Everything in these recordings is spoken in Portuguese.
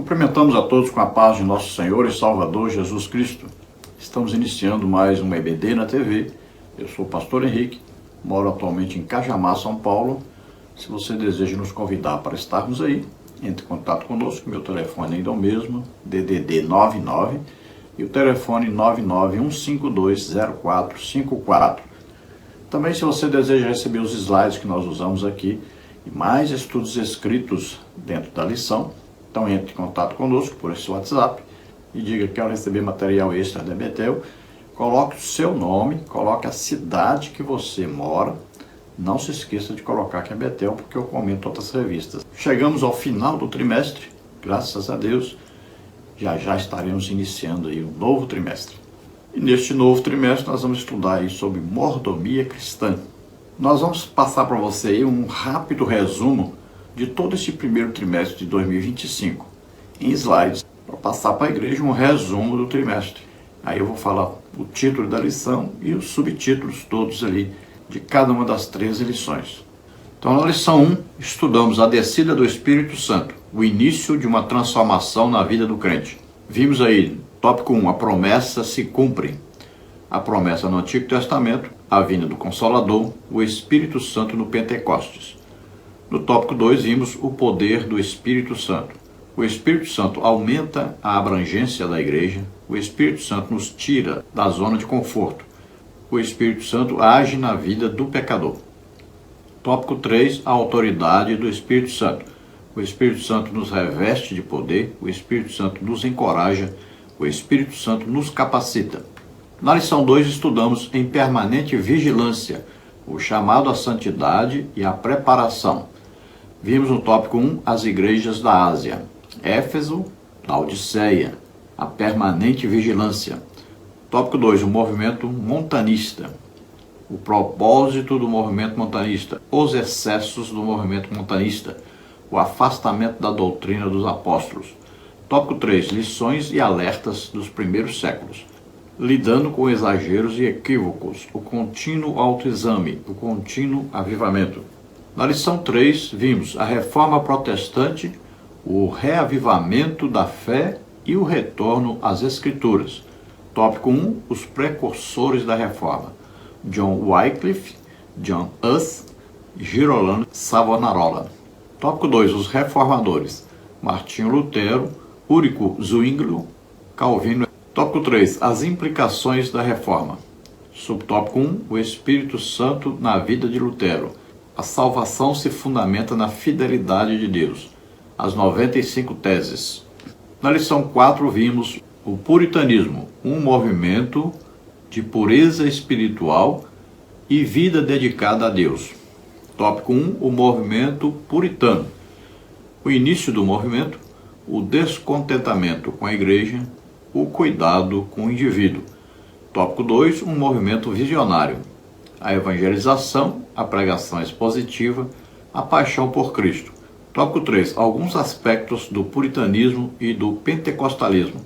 Cumprimentamos a todos com a paz de nosso Senhor e Salvador Jesus Cristo. Estamos iniciando mais um EBD na TV. Eu sou o pastor Henrique, moro atualmente em Cajamar, São Paulo. Se você deseja nos convidar para estarmos aí, entre em contato conosco. Meu telefone ainda é o mesmo, DDD 99 e o telefone 991520454. Também, se você deseja receber os slides que nós usamos aqui e mais estudos escritos dentro da lição, então entre em contato conosco por esse WhatsApp e diga que quer receber material extra da Betel. Coloque o seu nome, coloque a cidade que você mora. Não se esqueça de colocar que é Betel, porque eu comento outras revistas. Chegamos ao final do trimestre, graças a Deus. Já estaremos iniciando aí um novo trimestre. E neste novo trimestre nós vamos estudar aí sobre mordomia cristã. Nós vamos passar para você aí um rápido resumo de todo esse primeiro trimestre de 2025, em slides, para passar para a igreja um resumo do trimestre. Aí eu vou falar o título da lição e os subtítulos todos ali de cada uma das 13 lições. Então, na lição 1, estudamos a descida do Espírito Santo, o início de uma transformação na vida do crente. Vimos aí, tópico 1, a promessa se cumpre. A promessa no Antigo Testamento, a vinda do Consolador, o Espírito Santo no Pentecostes. No tópico 2, vimos o poder do Espírito Santo. O Espírito Santo aumenta a abrangência da igreja. O Espírito Santo nos tira da zona de conforto. O Espírito Santo age na vida do pecador. Tópico 3, a autoridade do Espírito Santo. O Espírito Santo nos reveste de poder. O Espírito Santo nos encoraja. O Espírito Santo nos capacita. Na lição 2, estudamos em permanente vigilância o chamado à santidade e a preparação. Vimos no tópico 1 as igrejas da Ásia, Éfeso, Laodiceia, a permanente vigilância. Tópico 2, o movimento montanista, o propósito do movimento montanista, os excessos do movimento montanista, o afastamento da doutrina dos apóstolos. Tópico 3, lições e alertas dos primeiros séculos, lidando com exageros e equívocos, o contínuo autoexame, o contínuo avivamento. Na lição 3, vimos a reforma protestante, o reavivamento da fé e o retorno às Escrituras. Tópico 1, os precursores da reforma. John Wycliffe, John Huss, Girolamo Savonarola. Tópico 2, os reformadores. Martinho Lutero, Ulrico Zwinglio, Calvino. Tópico 3, as implicações da reforma. Subtópico 1, o Espírito Santo na vida de Lutero. A salvação se fundamenta na fidelidade de Deus. As 95 teses. Na lição 4 vimos o puritanismo, um movimento de pureza espiritual e vida dedicada a Deus. Tópico 1, o movimento puritano. O início do movimento, o descontentamento com a igreja, o cuidado com o indivíduo. Tópico 2, um movimento visionário. A evangelização, a pregação expositiva, a paixão por Cristo. Tópico 3, alguns aspectos do puritanismo e do pentecostalismo.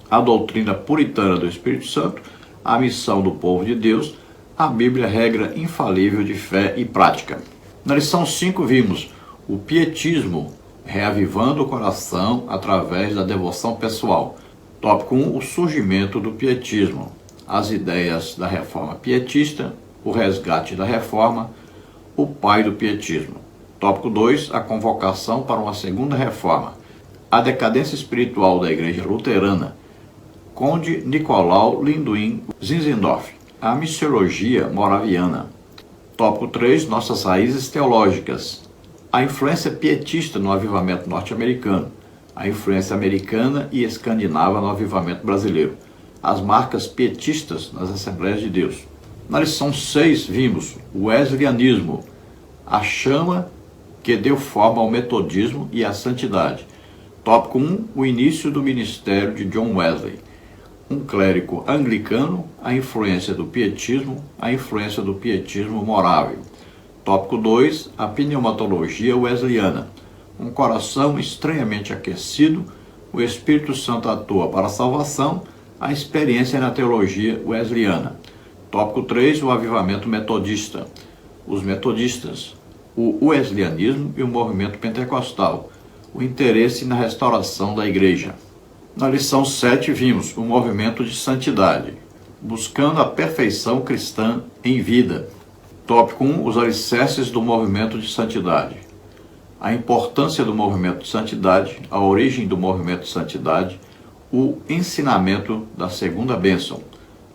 A doutrina puritana do Espírito Santo, a missão do povo de Deus, a Bíblia, regra infalível de fé e prática. Na lição 5 vimos o pietismo, reavivando o coração através da devoção pessoal. Tópico 1, o surgimento do pietismo, as ideias da reforma pietista, o resgate da reforma, o pai do pietismo. Tópico 2, a convocação para uma segunda reforma, a decadência espiritual da igreja luterana, Conde Nicolau Linduin Zinzendorf, a missiologia moraviana. Tópico 3, nossas raízes teológicas, a influência pietista no avivamento norte-americano, a influência americana e escandinava no avivamento brasileiro, as marcas pietistas nas Assembleias de Deus. Na lição 6 vimos o wesleyismo, a chama que deu forma ao metodismo e à santidade. Tópico 1, o início do ministério de John Wesley, um clérigo anglicano, a influência do pietismo morável. Tópico 2, a pneumatologia wesleyana, um coração estranhamente aquecido, o Espírito Santo atua para a salvação, a experiência na teologia wesleyana. Tópico 3, o avivamento metodista. Os metodistas, o wesleyanismo e o movimento pentecostal. o interesse na restauração da igreja. Na lição 7 vimos o movimento de santidade, buscando a perfeição cristã em vida. Tópico 1, os alicerces do movimento de santidade. A importância do movimento de santidade, a origem do movimento de santidade, o ensinamento da segunda bênção.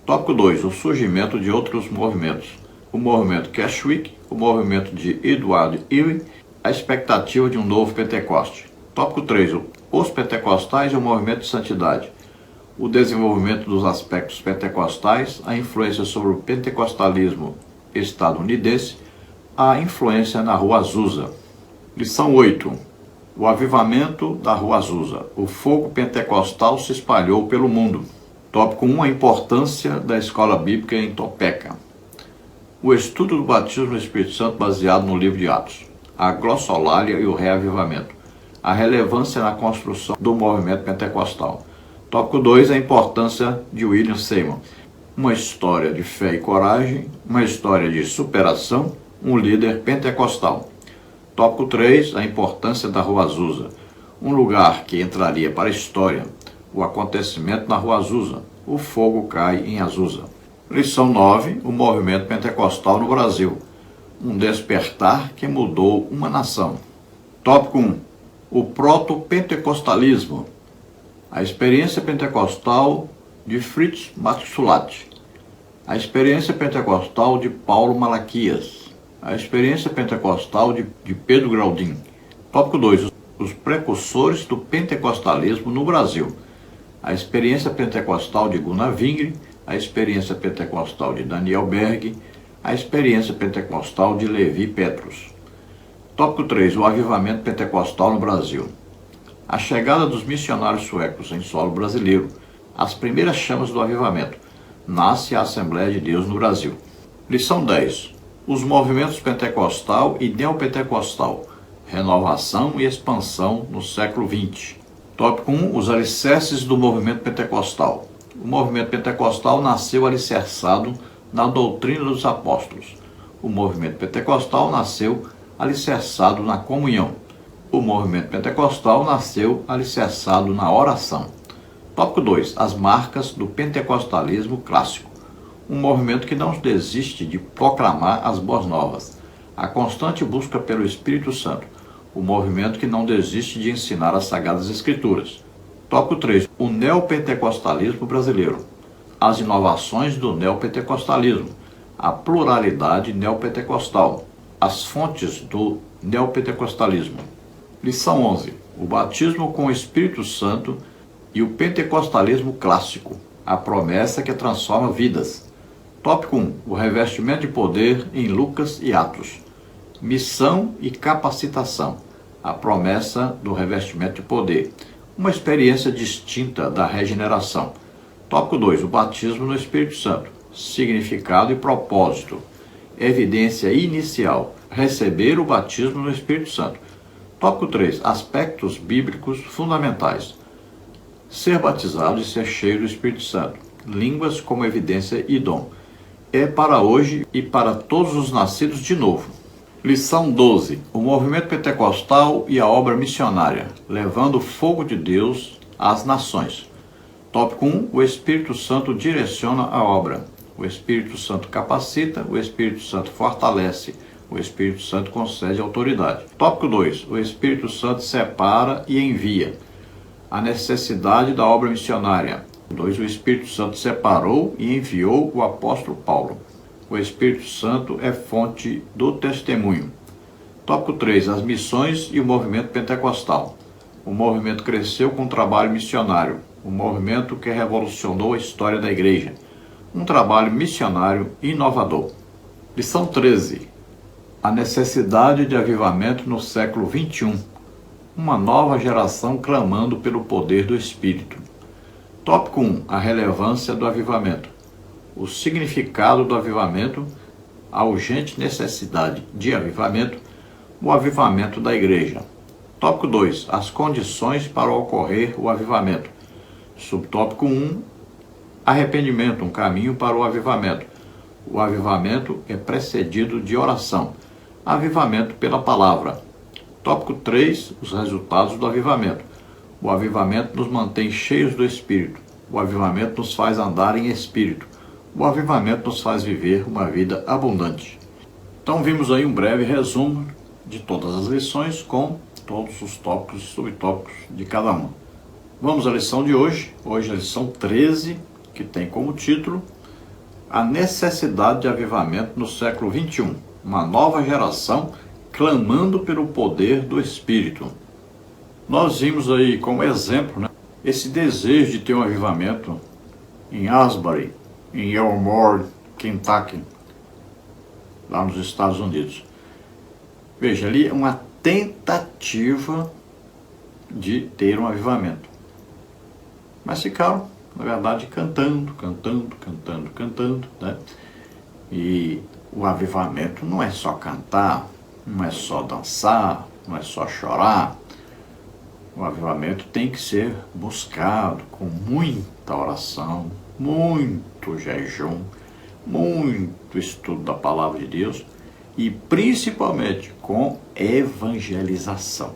Tópico 2, o surgimento de outros movimentos. O movimento Cashwick, o movimento de Edward Ewing, a expectativa de um novo Pentecoste. Tópico 3, os pentecostais e o movimento de santidade. O desenvolvimento dos aspectos pentecostais, a influência sobre o pentecostalismo estadunidense, a influência na Rua Azusa. Lição 8. O avivamento da Rua Azusa. O fogo pentecostal se espalhou pelo mundo. Tópico 1. A importância da escola bíblica em Topeka. O estudo do batismo no Espírito Santo baseado no livro de Atos. A glossolalia e o reavivamento. A relevância na construção do movimento pentecostal. Tópico 2. A importância de William Seymour. Uma história de fé e coragem, uma história de superação, um líder pentecostal. Tópico 3. A importância da Rua Azusa. Um lugar que entraria para a história. O acontecimento na Rua Azusa. O fogo cai em Azusa. Lição 9. O movimento pentecostal no Brasil. Um despertar que mudou uma nação. Tópico 1. O proto-pentecostalismo. A experiência pentecostal de Fritz Matsulat. A experiência pentecostal de Paulo Malaquias. A experiência pentecostal de Pedro Graudin. Tópico 2. Os precursores do pentecostalismo no Brasil. A experiência pentecostal de Gunnar Wingre, a experiência pentecostal de Daniel Berg, a experiência pentecostal de Levi Petrus. Tópico 3. O avivamento pentecostal no Brasil. A chegada dos missionários suecos em solo brasileiro. As primeiras chamas do avivamento. Nasce a Assembleia de Deus no Brasil. Lição 10. Os movimentos pentecostal e neopentecostal, renovação e expansão no século XX. Tópico 1. Os alicerces do movimento pentecostal. O movimento pentecostal nasceu alicerçado na doutrina dos apóstolos. O movimento pentecostal nasceu alicerçado na comunhão. O movimento pentecostal nasceu alicerçado na oração. Tópico 2. As marcas do pentecostalismo clássico. Um movimento que não desiste de proclamar as boas novas. A constante busca pelo Espírito Santo. O movimento que não desiste de ensinar as Sagradas Escrituras. Tópico 3. O neopentecostalismo brasileiro. As inovações do neopentecostalismo. A pluralidade neopentecostal. As fontes do neopentecostalismo. Lição 11. O batismo com o Espírito Santo e o pentecostalismo clássico. A promessa que transforma vidas. Tópico 1. O revestimento de poder em Lucas e Atos. Missão e capacitação. A promessa do revestimento de poder. Uma experiência distinta da regeneração. Tópico 2. O batismo no Espírito Santo. Significado e propósito. Evidência inicial. Receber o batismo no Espírito Santo. Tópico 3. Aspectos bíblicos fundamentais. Ser batizado e ser cheio do Espírito Santo. Línguas como evidência e dom. É para hoje e para todos os nascidos de novo. Lição 12. O movimento pentecostal e a obra missionária, levando o fogo de Deus às nações. Tópico 1. O Espírito Santo direciona a obra. O Espírito Santo capacita, o Espírito Santo fortalece, o Espírito Santo concede autoridade. Tópico 2. O Espírito Santo separa e envia. A necessidade da obra missionária. 2. O Espírito Santo separou e enviou o apóstolo Paulo. O Espírito Santo é fonte do testemunho. Tópico 3. As missões e o movimento pentecostal. O movimento cresceu com o trabalho missionário. O movimento que revolucionou a história da igreja. Um trabalho missionário inovador. Lição 13. A necessidade de avivamento no século XXI. Uma nova geração clamando pelo poder do Espírito. Tópico 1. A relevância do avivamento. O significado do avivamento, a urgente necessidade de avivamento, o avivamento da igreja. Tópico 2. As condições para ocorrer o avivamento. Subtópico 1. Arrependimento, um caminho para o avivamento. O avivamento é precedido de oração. Avivamento pela palavra. Tópico 3, os resultados do avivamento. O avivamento nos mantém cheios do Espírito. O avivamento nos faz andar em Espírito. O avivamento nos faz viver uma vida abundante. Então vimos aí um breve resumo de todas as lições com todos os tópicos e subtópicos de cada uma. Vamos à lição de hoje. Hoje a lição 13, que tem como título A necessidade de avivamento no século XXI. Uma nova geração clamando pelo poder do Espírito. Nós vimos aí como exemplo, né, esse desejo de ter um avivamento em Asbury, em Elmore, Kentucky, lá nos Estados Unidos. Veja, ali uma tentativa de ter um avivamento. Mas ficaram, na verdade, cantando, né? E o avivamento não é só cantar, não é só dançar, não é só chorar. O avivamento tem que ser buscado com muita oração, muito jejum, muito estudo da palavra de Deus e principalmente com evangelização.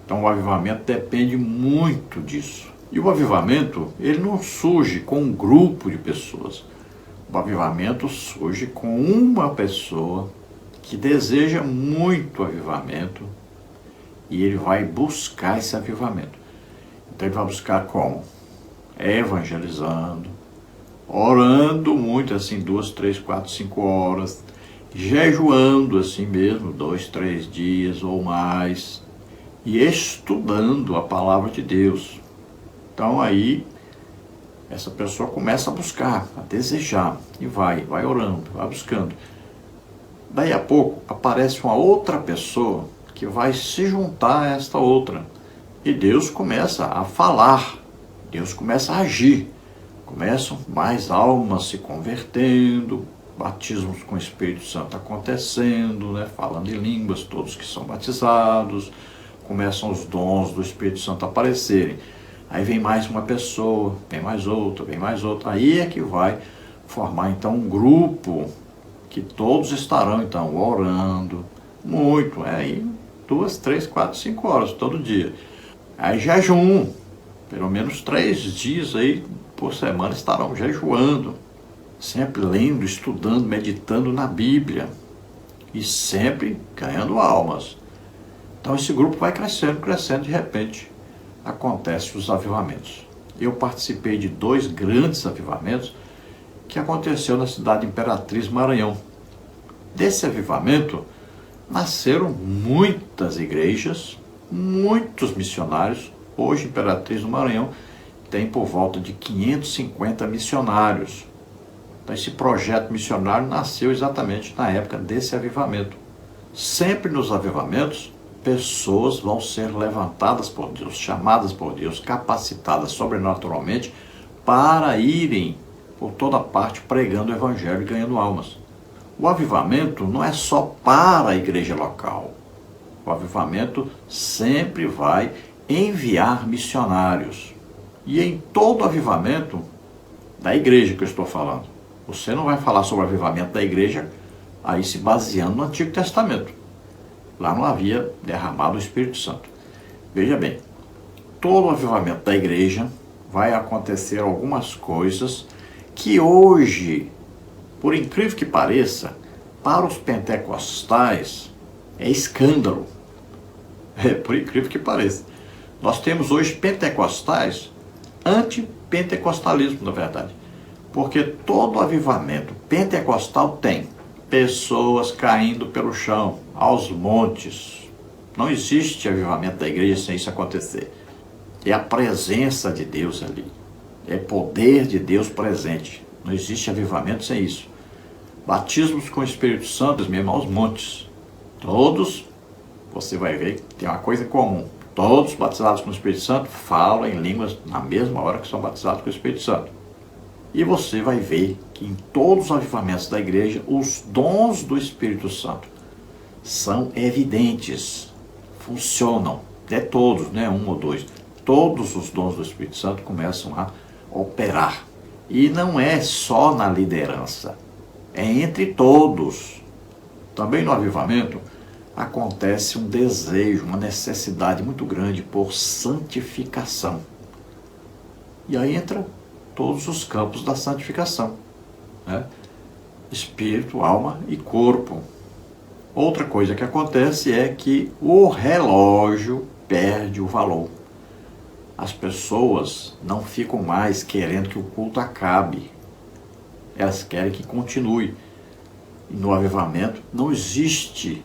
Então o avivamento depende muito disso. E o avivamento, ele não surge com um grupo de pessoas. O avivamento surge com uma pessoa que deseja muito avivamento e ele vai buscar esse avivamento. Então ele vai buscar como? Evangelizando, orando muito, assim, 2, 3, 4, 5 horas, jejuando assim mesmo, 2, 3 dias ou mais, e estudando a palavra de Deus. Então aí essa pessoa começa a buscar, a desejar, e vai orando, vai buscando. Daí a pouco aparece uma outra pessoa que vai se juntar a esta outra. E Deus começa a falar, Deus começa a agir. Começam mais almas se convertendo, batismos com o Espírito Santo acontecendo, né? Falando em línguas, todos que são batizados. Começam os dons do Espírito Santo a aparecerem. Aí vem mais uma pessoa, vem mais outra, vem mais outra. Aí é que vai formar então um grupo que todos estarão então orando muito, aí 2, 3, 4, 5 horas todo dia. Aí jejum, pelo menos 3 dias aí por semana estarão jejuando, sempre lendo, estudando, meditando na Bíblia e sempre ganhando almas. Então esse grupo vai crescendo, de repente acontecem os avivamentos. Eu participei de 2 grandes avivamentos que aconteceu na cidade Imperatriz, Maranhão. Desse avivamento nasceram muitas igrejas, muitos missionários. Hoje, Imperatriz do Maranhão tem por volta de 550 missionários. Então, esse projeto missionário nasceu exatamente na época desse avivamento. Sempre nos avivamentos, pessoas vão ser levantadas por Deus, chamadas por Deus, capacitadas sobrenaturalmente para irem por toda parte pregando o evangelho e ganhando almas. O avivamento não é só para a igreja local. O avivamento sempre vai enviar missionários. E em todo avivamento da igreja que eu estou falando, você não vai falar sobre o avivamento da igreja aí se baseando no Antigo Testamento. Lá não havia derramado o Espírito Santo. Veja bem, todo o avivamento da igreja vai acontecer algumas coisas que hoje, por incrível que pareça, para os pentecostais é escândalo. Por incrível que pareça. Nós temos hoje pentecostais anti-pentecostalismo, na verdade. Porque todo avivamento pentecostal tem pessoas caindo pelo chão, aos montes. Não existe avivamento da igreja sem isso acontecer. É a presença de Deus ali. É poder de Deus presente. Não existe avivamento sem isso. Batismos com o Espírito Santo, mesmo aos montes. Todos, você vai ver que tem uma coisa comum. Todos batizados com o Espírito Santo falam em línguas na mesma hora que são batizados com o Espírito Santo. E você vai ver que em todos os avivamentos da igreja, os dons do Espírito Santo são evidentes, funcionam. É todos, né? 1 ou 2. Todos os dons do Espírito Santo começam a operar. E não é só na liderança, é entre todos. Também no avivamento, acontece um desejo, uma necessidade muito grande por santificação. E aí entra todos os campos da santificação, né? Espírito, alma e corpo. Outra coisa que acontece é que o relógio perde o valor. As pessoas não ficam mais querendo que o culto acabe. Elas querem que continue. E no avivamento não existe,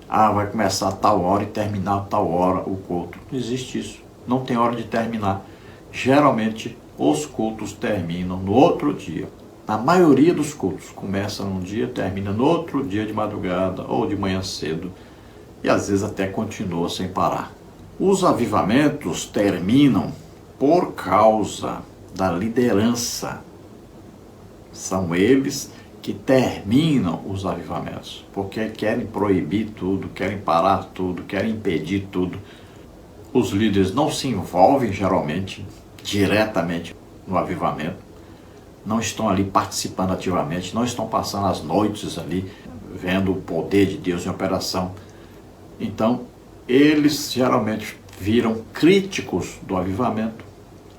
vai começar a tal hora e terminar a tal hora o culto. Não existe isso. Não tem hora de terminar. Geralmente, os cultos terminam no outro dia. Na maioria dos cultos, começa num dia, termina no outro dia de madrugada ou de manhã cedo. E às vezes até continua sem parar. Os avivamentos terminam por causa da liderança. São eles que terminam os avivamentos, porque querem proibir tudo, querem parar tudo, querem impedir tudo. Os líderes não se envolvem geralmente, diretamente no avivamento, não estão ali participando ativamente, não estão passando as noites ali, vendo o poder de Deus em operação. Então, eles geralmente viram críticos do avivamento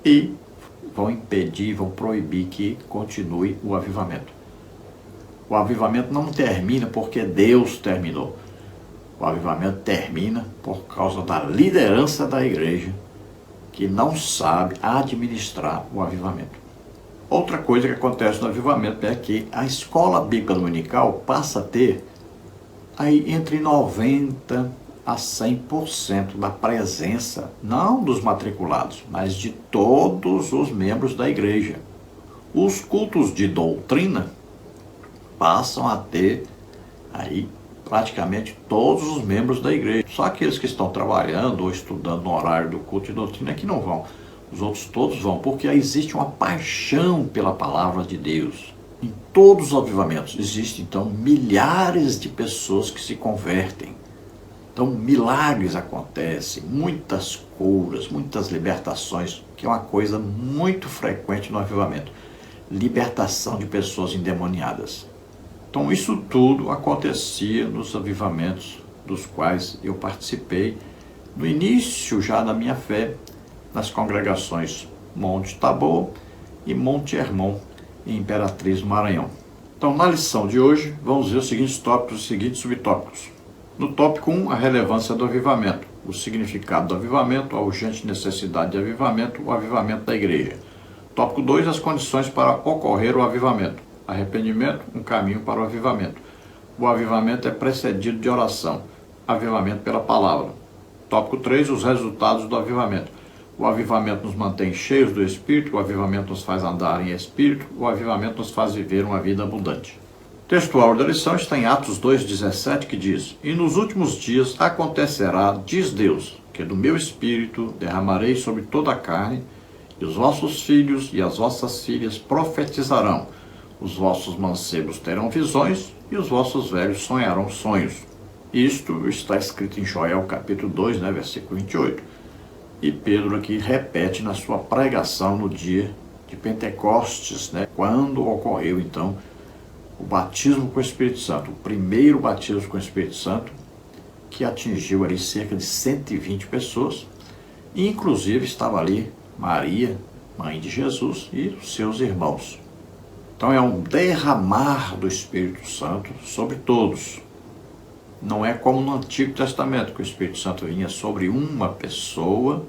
e vão impedir, vão proibir que continue o avivamento. O avivamento não termina porque Deus terminou. O avivamento termina por causa da liderança da igreja, que não sabe administrar o avivamento. Outra coisa que acontece no avivamento é que a escola bíblica dominical passa a ter aí entre 90% a 100% da presença, não dos matriculados, mas de todos os membros da igreja. Os cultos de doutrina passam a ter aí praticamente todos os membros da igreja. Só aqueles que estão trabalhando ou estudando no horário do culto de doutrina é que não vão. Os outros todos vão, porque existe uma paixão pela palavra de Deus. Em todos os avivamentos existem, então, milhares de pessoas que se convertem. Então, milagres acontecem, muitas curas, muitas libertações, que é uma coisa muito frequente no avivamento. Libertação de pessoas endemoniadas. Então, isso tudo acontecia nos avivamentos dos quais eu participei no início já da minha fé, nas congregações Monte Tabor e Monte Hermon, em Imperatriz do Maranhão. Então, na lição de hoje, vamos ver os seguintes tópicos, os seguintes subtópicos. No tópico 1, a relevância do avivamento, o significado do avivamento, a urgente necessidade de avivamento, o avivamento da igreja. Tópico 2, as condições para ocorrer o avivamento. Arrependimento, um caminho para o avivamento. O avivamento é precedido de oração. Avivamento pela palavra. Tópico 3, os resultados do avivamento. O avivamento nos mantém cheios do Espírito, o avivamento nos faz andar em Espírito, o avivamento nos faz viver uma vida abundante. O textual da lição está em Atos 2,17, que diz: E nos últimos dias acontecerá, diz Deus, que do meu Espírito derramarei sobre toda a carne, e os vossos filhos e as vossas filhas profetizarão, os vossos mancebos terão visões, e os vossos velhos sonharão sonhos. Isto está escrito em Joel capítulo 2, versículo 28. E Pedro aqui repete na sua pregação no dia de Pentecostes, quando ocorreu então o batismo com o Espírito Santo, o primeiro batismo com o Espírito Santo, que atingiu ali cerca de 120 pessoas, e inclusive estava ali Maria, mãe de Jesus, e os seus irmãos. Então é um derramar do Espírito Santo sobre todos. Não é como no Antigo Testamento, que o Espírito Santo vinha sobre uma pessoa,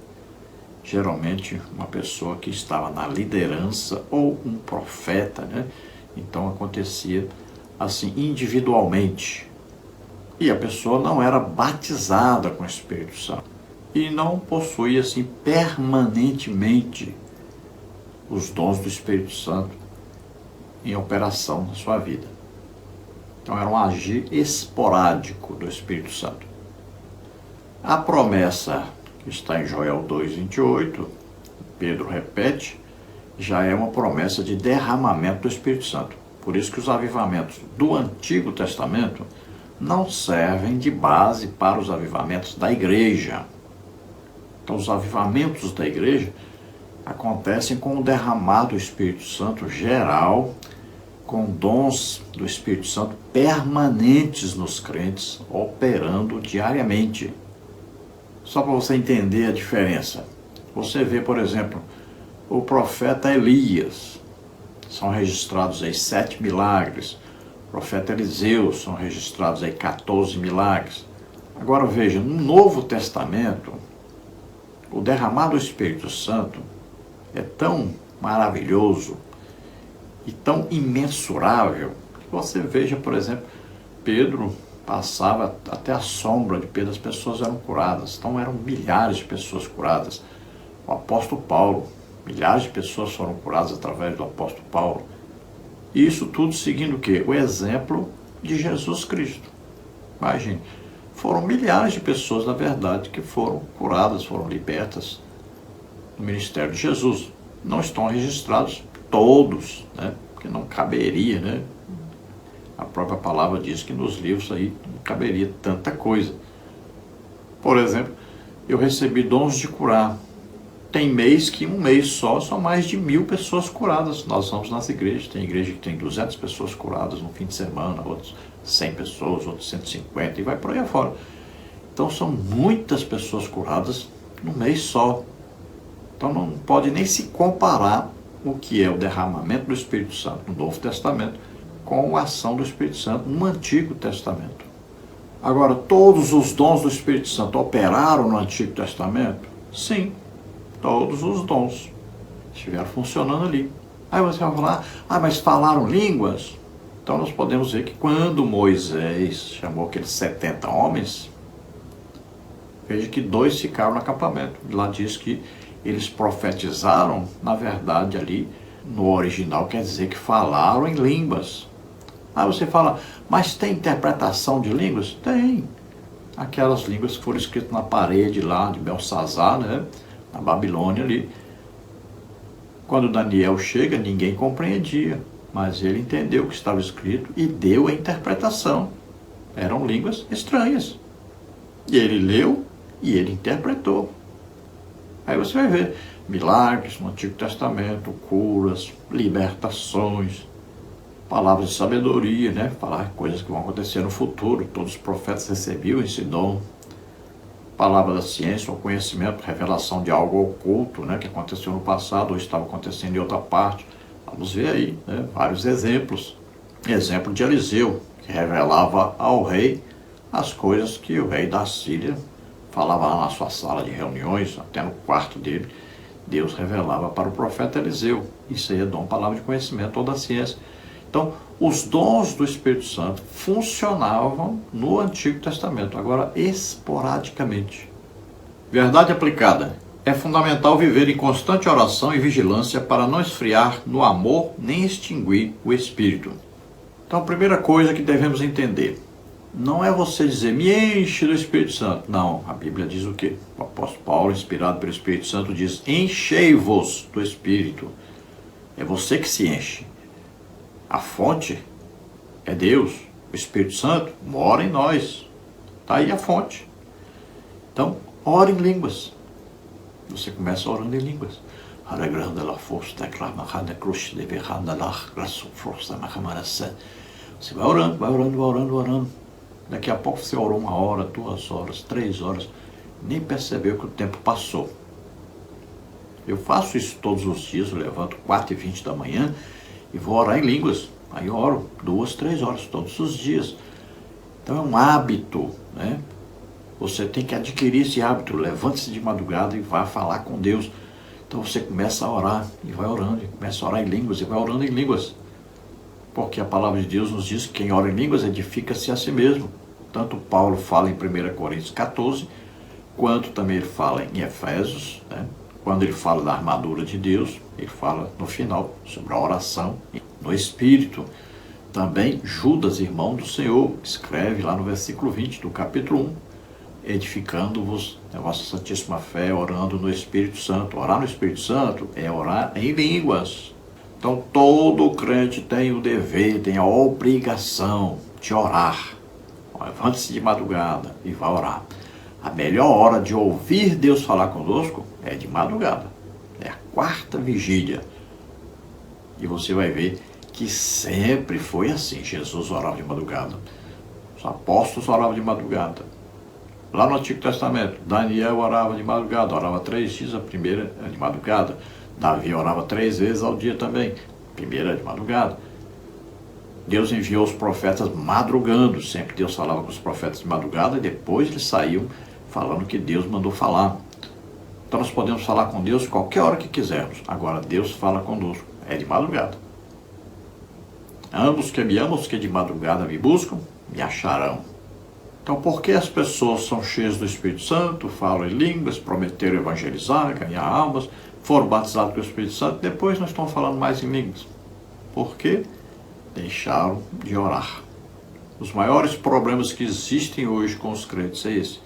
geralmente uma pessoa que estava na liderança ou um profeta, Então acontecia assim individualmente. E a pessoa não era batizada com o Espírito Santo. E não possuía assim permanentemente os dons do Espírito Santo em operação na sua vida. Então era um agir esporádico do Espírito Santo. A promessa que está em Joel 2,28, Pedro repete, já é uma promessa de derramamento do Espírito Santo. Por isso que os avivamentos do Antigo Testamento não servem de base para os avivamentos da igreja. Então os avivamentos da igreja acontecem com o derramar do Espírito Santo geral com dons do Espírito Santo permanentes nos crentes, operando diariamente. Só para você entender a diferença. Você vê, por exemplo, o profeta Elias, são registrados aí 7 milagres. O profeta Eliseu, são registrados aí 14 milagres. Agora veja, no Novo Testamento, o derramar do Espírito Santo é tão maravilhoso e tão imensurável que você veja, por exemplo, Pedro passava até a sombra de Pedro, as pessoas eram curadas. Então eram milhares de pessoas curadas. O apóstolo Paulo, milhares de pessoas foram curadas através do apóstolo Paulo. E isso tudo seguindo o quê? O exemplo de Jesus Cristo. Imagine, foram milhares de pessoas, na verdade, que foram curadas, foram libertas no ministério de Jesus. Não estão registrados todos, né? Porque não caberia, né? A própria palavra diz que nos livros aí não caberia tanta coisa. Por exemplo, eu recebi dons de curar. Tem mês que um mês só mais de 1000 pessoas curadas. Nós vamos nas igrejas, tem igreja que tem 200 pessoas curadas no fim de semana, outros 100 pessoas, outros 150 e vai por aí afora. Então são muitas pessoas curadas num mês só. Então não pode nem se comparar o que é o derramamento do Espírito Santo no Novo Testamento com a ação do Espírito Santo no Antigo Testamento. Agora, todos os dons do Espírito Santo operaram no Antigo Testamento? Sim, todos os dons estiveram funcionando ali. Aí você vai falar, mas falaram línguas? Então nós podemos ver que quando Moisés chamou aqueles 70 homens, veja que 2 ficaram no acampamento. Lá diz que eles profetizaram, na verdade ali, no original quer dizer que falaram em línguas. Aí você fala, mas tem interpretação de línguas? Tem. Aquelas línguas que foram escritas na parede lá de Belsazar, né? Na Babilônia ali. Quando Daniel chega, ninguém compreendia, mas ele entendeu o que estava escrito e deu a interpretação. Eram línguas estranhas. E ele leu e ele interpretou. Aí você vai ver milagres no Antigo Testamento, curas, libertações, palavras de sabedoria, né? Falar coisas que vão acontecer no futuro. Todos os profetas recebiam esse dom. Palavra da ciência, o conhecimento, revelação de algo oculto, né? Que aconteceu no passado ou estava acontecendo em outra parte. Vamos ver aí, né? Vários exemplos. Exemplo de Eliseu, que revelava ao rei as coisas que o rei da Síria falava lá na sua sala de reuniões, até no quarto dele. Deus revelava para o profeta Eliseu. Isso aí é dom, palavra de conhecimento ou da ciência. Então, os dons do Espírito Santo funcionavam no Antigo Testamento, agora esporadicamente. Verdade aplicada. É fundamental viver em constante oração e vigilância para não esfriar no amor nem extinguir o Espírito. Então, a primeira coisa que devemos entender, não é você dizer, me enche do Espírito Santo. Não, a Bíblia diz o quê? O apóstolo Paulo, inspirado pelo Espírito Santo, diz, enchei-vos do Espírito. É você que se enche. A fonte é Deus. O Espírito Santo mora em nós. Está aí a fonte. Então, ore em línguas. Você começa orando em línguas. Você vai orando, vai orando, vai orando, vai orando. Daqui a pouco você orou 1 hora, 2 horas, 3 horas. Nem percebeu que o tempo passou. Eu faço isso todos os dias. Eu levanto 4h20 da manhã e vou orar em línguas. Aí eu oro 2, 3 horas todos os dias. Então é um hábito, né? Você tem que adquirir esse hábito. Levante-se de madrugada e vá falar com Deus. Então você começa a orar e vai orando. E começa a orar em línguas e vai orando em línguas. Porque a palavra de Deus nos diz que quem ora em línguas edifica-se a si mesmo. Tanto Paulo fala em 1 Coríntios 14, quanto também ele fala em Efésios, né? Quando ele fala da armadura de Deus, ele fala no final sobre a oração no Espírito. Também Judas, irmão do Senhor, escreve lá no versículo 20 do capítulo 1, edificando-vos a vossa santíssima fé, orando no Espírito Santo. Orar no Espírito Santo é orar em línguas. Então todo crente tem o dever, tem a obrigação de orar. Levante-se de madrugada e vá orar. A melhor hora de ouvir Deus falar conosco é de madrugada. É a 4ª vigília. E você vai ver que sempre foi assim. Jesus orava de madrugada, os apóstolos oravam de madrugada. Lá no Antigo Testamento, Daniel orava de madrugada, orava 3 dias, a primeira de madrugada. Davi orava 3 vezes ao dia também, primeira de madrugada. Deus enviou os profetas madrugando, sempre Deus falava com os profetas de madrugada e depois eles saíam falando que Deus mandou falar. Então nós podemos falar com Deus qualquer hora que quisermos. Agora Deus fala conosco, é de madrugada. Ambos que me amam, os que de madrugada me buscam, me acharão. Então, por que as pessoas são cheias do Espírito Santo, falam em línguas, prometeram evangelizar, ganhar almas, foram batizados com o Espírito Santo, depois não estão falando mais em línguas? Porque deixaram de orar. Os maiores problemas que existem hoje com os crentes é esse,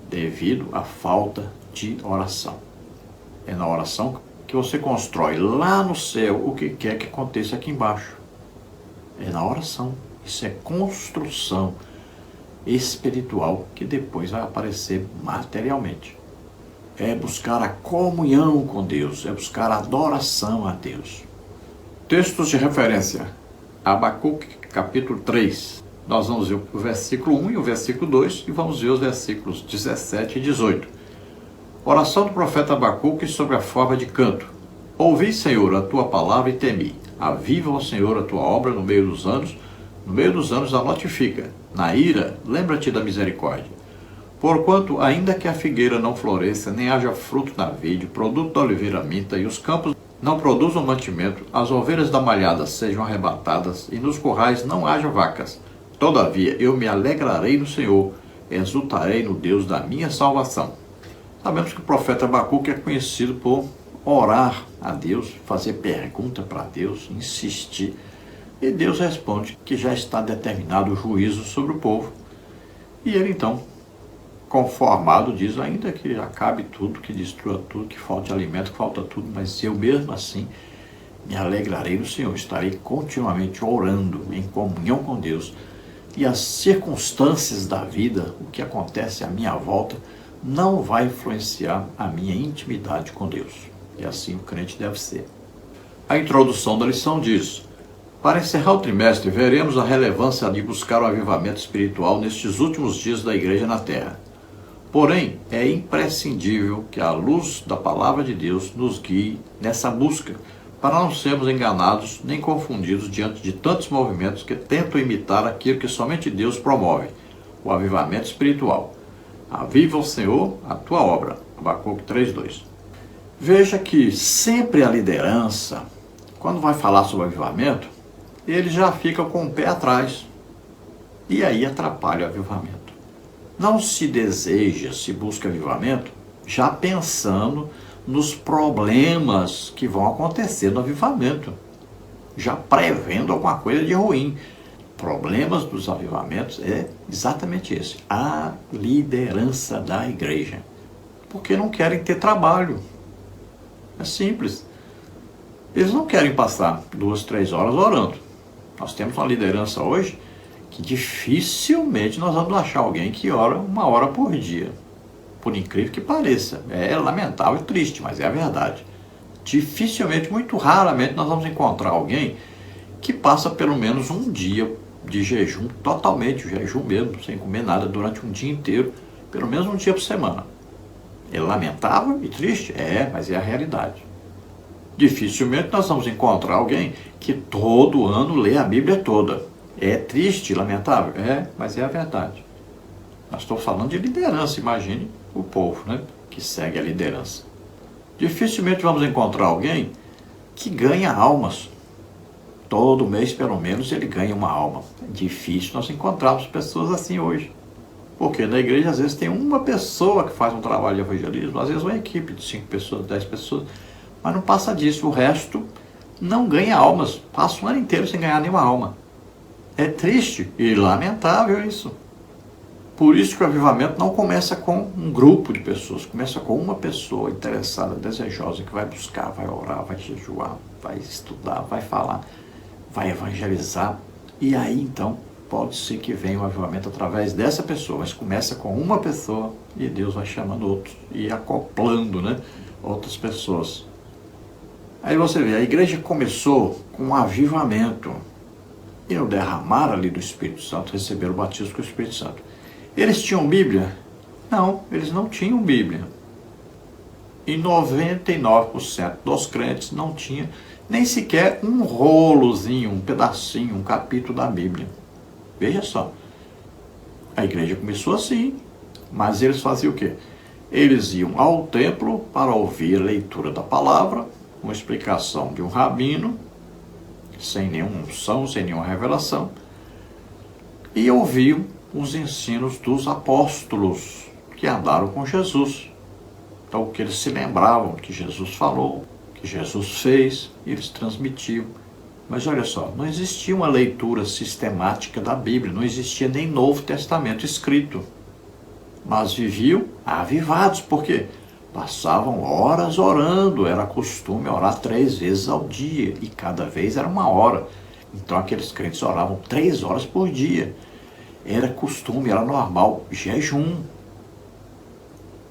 devido à falta de oração. É na oração que você constrói lá no céu o que quer que aconteça aqui embaixo. É na oração. Isso é construção espiritual que depois vai aparecer materialmente. É buscar a comunhão com Deus, é buscar a adoração a Deus. Textos de referência. Abacuque, capítulo 3. Nós vamos ver o versículo 1 e o versículo 2 e vamos ver os versículos 17 e 18. Oração do profeta Abacuque sobre a forma de canto. Ouvi, Senhor, a tua palavra e temi. Aviva, ó Senhor, a tua obra no meio dos anos a notifica. Na ira, lembra-te da misericórdia. Porquanto, ainda que a figueira não floresça, nem haja fruto na vide, produto da oliveira minta, e os campos não produzam mantimento, as ovelhas da malhada sejam arrebatadas, e nos currais não haja vacas. Todavia, eu me alegrarei no Senhor, exultarei no Deus da minha salvação. Sabemos que o profeta Abacuque é conhecido por orar a Deus, fazer pergunta para Deus, insistir. E Deus responde que já está determinado o juízo sobre o povo. E ele então, conformado, diz, ainda que acabe tudo, que destrua tudo, que falte alimento, que falta tudo, mas eu mesmo assim me alegrarei no Senhor, estarei continuamente orando em comunhão com Deus. E as circunstâncias da vida, o que acontece à minha volta, não vai influenciar a minha intimidade com Deus. E assim o crente deve ser. A introdução da lição diz: para encerrar o trimestre, veremos a relevância de buscar o avivamento espiritual nestes últimos dias da igreja na terra. Porém, é imprescindível que a luz da palavra de Deus nos guie nessa busca, para não sermos enganados nem confundidos diante de tantos movimentos que tentam imitar aquilo que somente Deus promove, o avivamento espiritual. Aviva, o Senhor, a tua obra. Abacuque 3:2. Veja que sempre a liderança, quando vai falar sobre avivamento, ele já fica com o pé atrás. E aí atrapalha o avivamento. Não se deseja, se busca avivamento, já pensando nos problemas que vão acontecer no avivamento. Já prevendo alguma coisa de ruim. Problemas dos avivamentos é exatamente esse. A liderança da igreja. Porque não querem ter trabalho. É simples. Eles não querem passar 2, 3 horas orando. Nós temos uma liderança hoje que dificilmente nós vamos achar alguém que ora 1 hora por dia. Por incrível que pareça. É lamentável e triste, mas é a verdade. Dificilmente, muito raramente, nós vamos encontrar alguém que passa pelo menos um dia de jejum, totalmente, o jejum mesmo, sem comer nada durante um dia inteiro, pelo menos um dia por semana. É lamentável e triste? É, mas é a realidade. Dificilmente nós vamos encontrar alguém que todo ano lê a Bíblia toda. É triste, lamentável? É, mas é a verdade. Nós estamos falando de liderança, imagine o povo, né, que segue a liderança. Dificilmente vamos encontrar alguém que ganha almas. Todo mês, pelo menos, ele ganha uma alma. É difícil nós encontrarmos pessoas assim hoje. Porque na igreja, às vezes, tem uma pessoa que faz um trabalho de evangelismo, às vezes uma equipe de 5 pessoas, 10 pessoas, mas não passa disso. O resto não ganha almas. Passa um ano inteiro sem ganhar nenhuma alma. É triste e lamentável isso. Por isso que o avivamento não começa com um grupo de pessoas, começa com uma pessoa interessada, desejosa, que vai buscar, vai orar, vai jejuar, vai estudar, vai falar, vai evangelizar. E aí, então, pode ser que venha o avivamento através dessa pessoa, mas começa com uma pessoa e Deus vai chamando outros e acoplando, né, outras pessoas. Aí você vê, a igreja começou com um avivamento. E no derramar ali do Espírito Santo, receberam o batismo com o Espírito Santo. Eles tinham Bíblia? Não, eles não tinham Bíblia. E 99% dos crentes não tinha nem sequer um rolozinho, um pedacinho, um capítulo da Bíblia. Veja só. A igreja começou assim, mas eles faziam o quê? Eles iam ao templo para ouvir a leitura da palavra, uma explicação de um rabino, sem nenhuma unção, sem nenhuma revelação, e ouviam os ensinos dos apóstolos que andaram com Jesus. Então, o que eles se lembravam que Jesus falou, que Jesus fez, eles transmitiam. Mas olha só, não existia uma leitura sistemática da Bíblia, não existia nem Novo Testamento escrito. Mas viviam avivados, por quê? Passavam horas orando, era costume orar 3 vezes ao dia, e cada vez era 1 hora. Então aqueles crentes oravam 3 horas por dia. Era costume, era normal, jejum.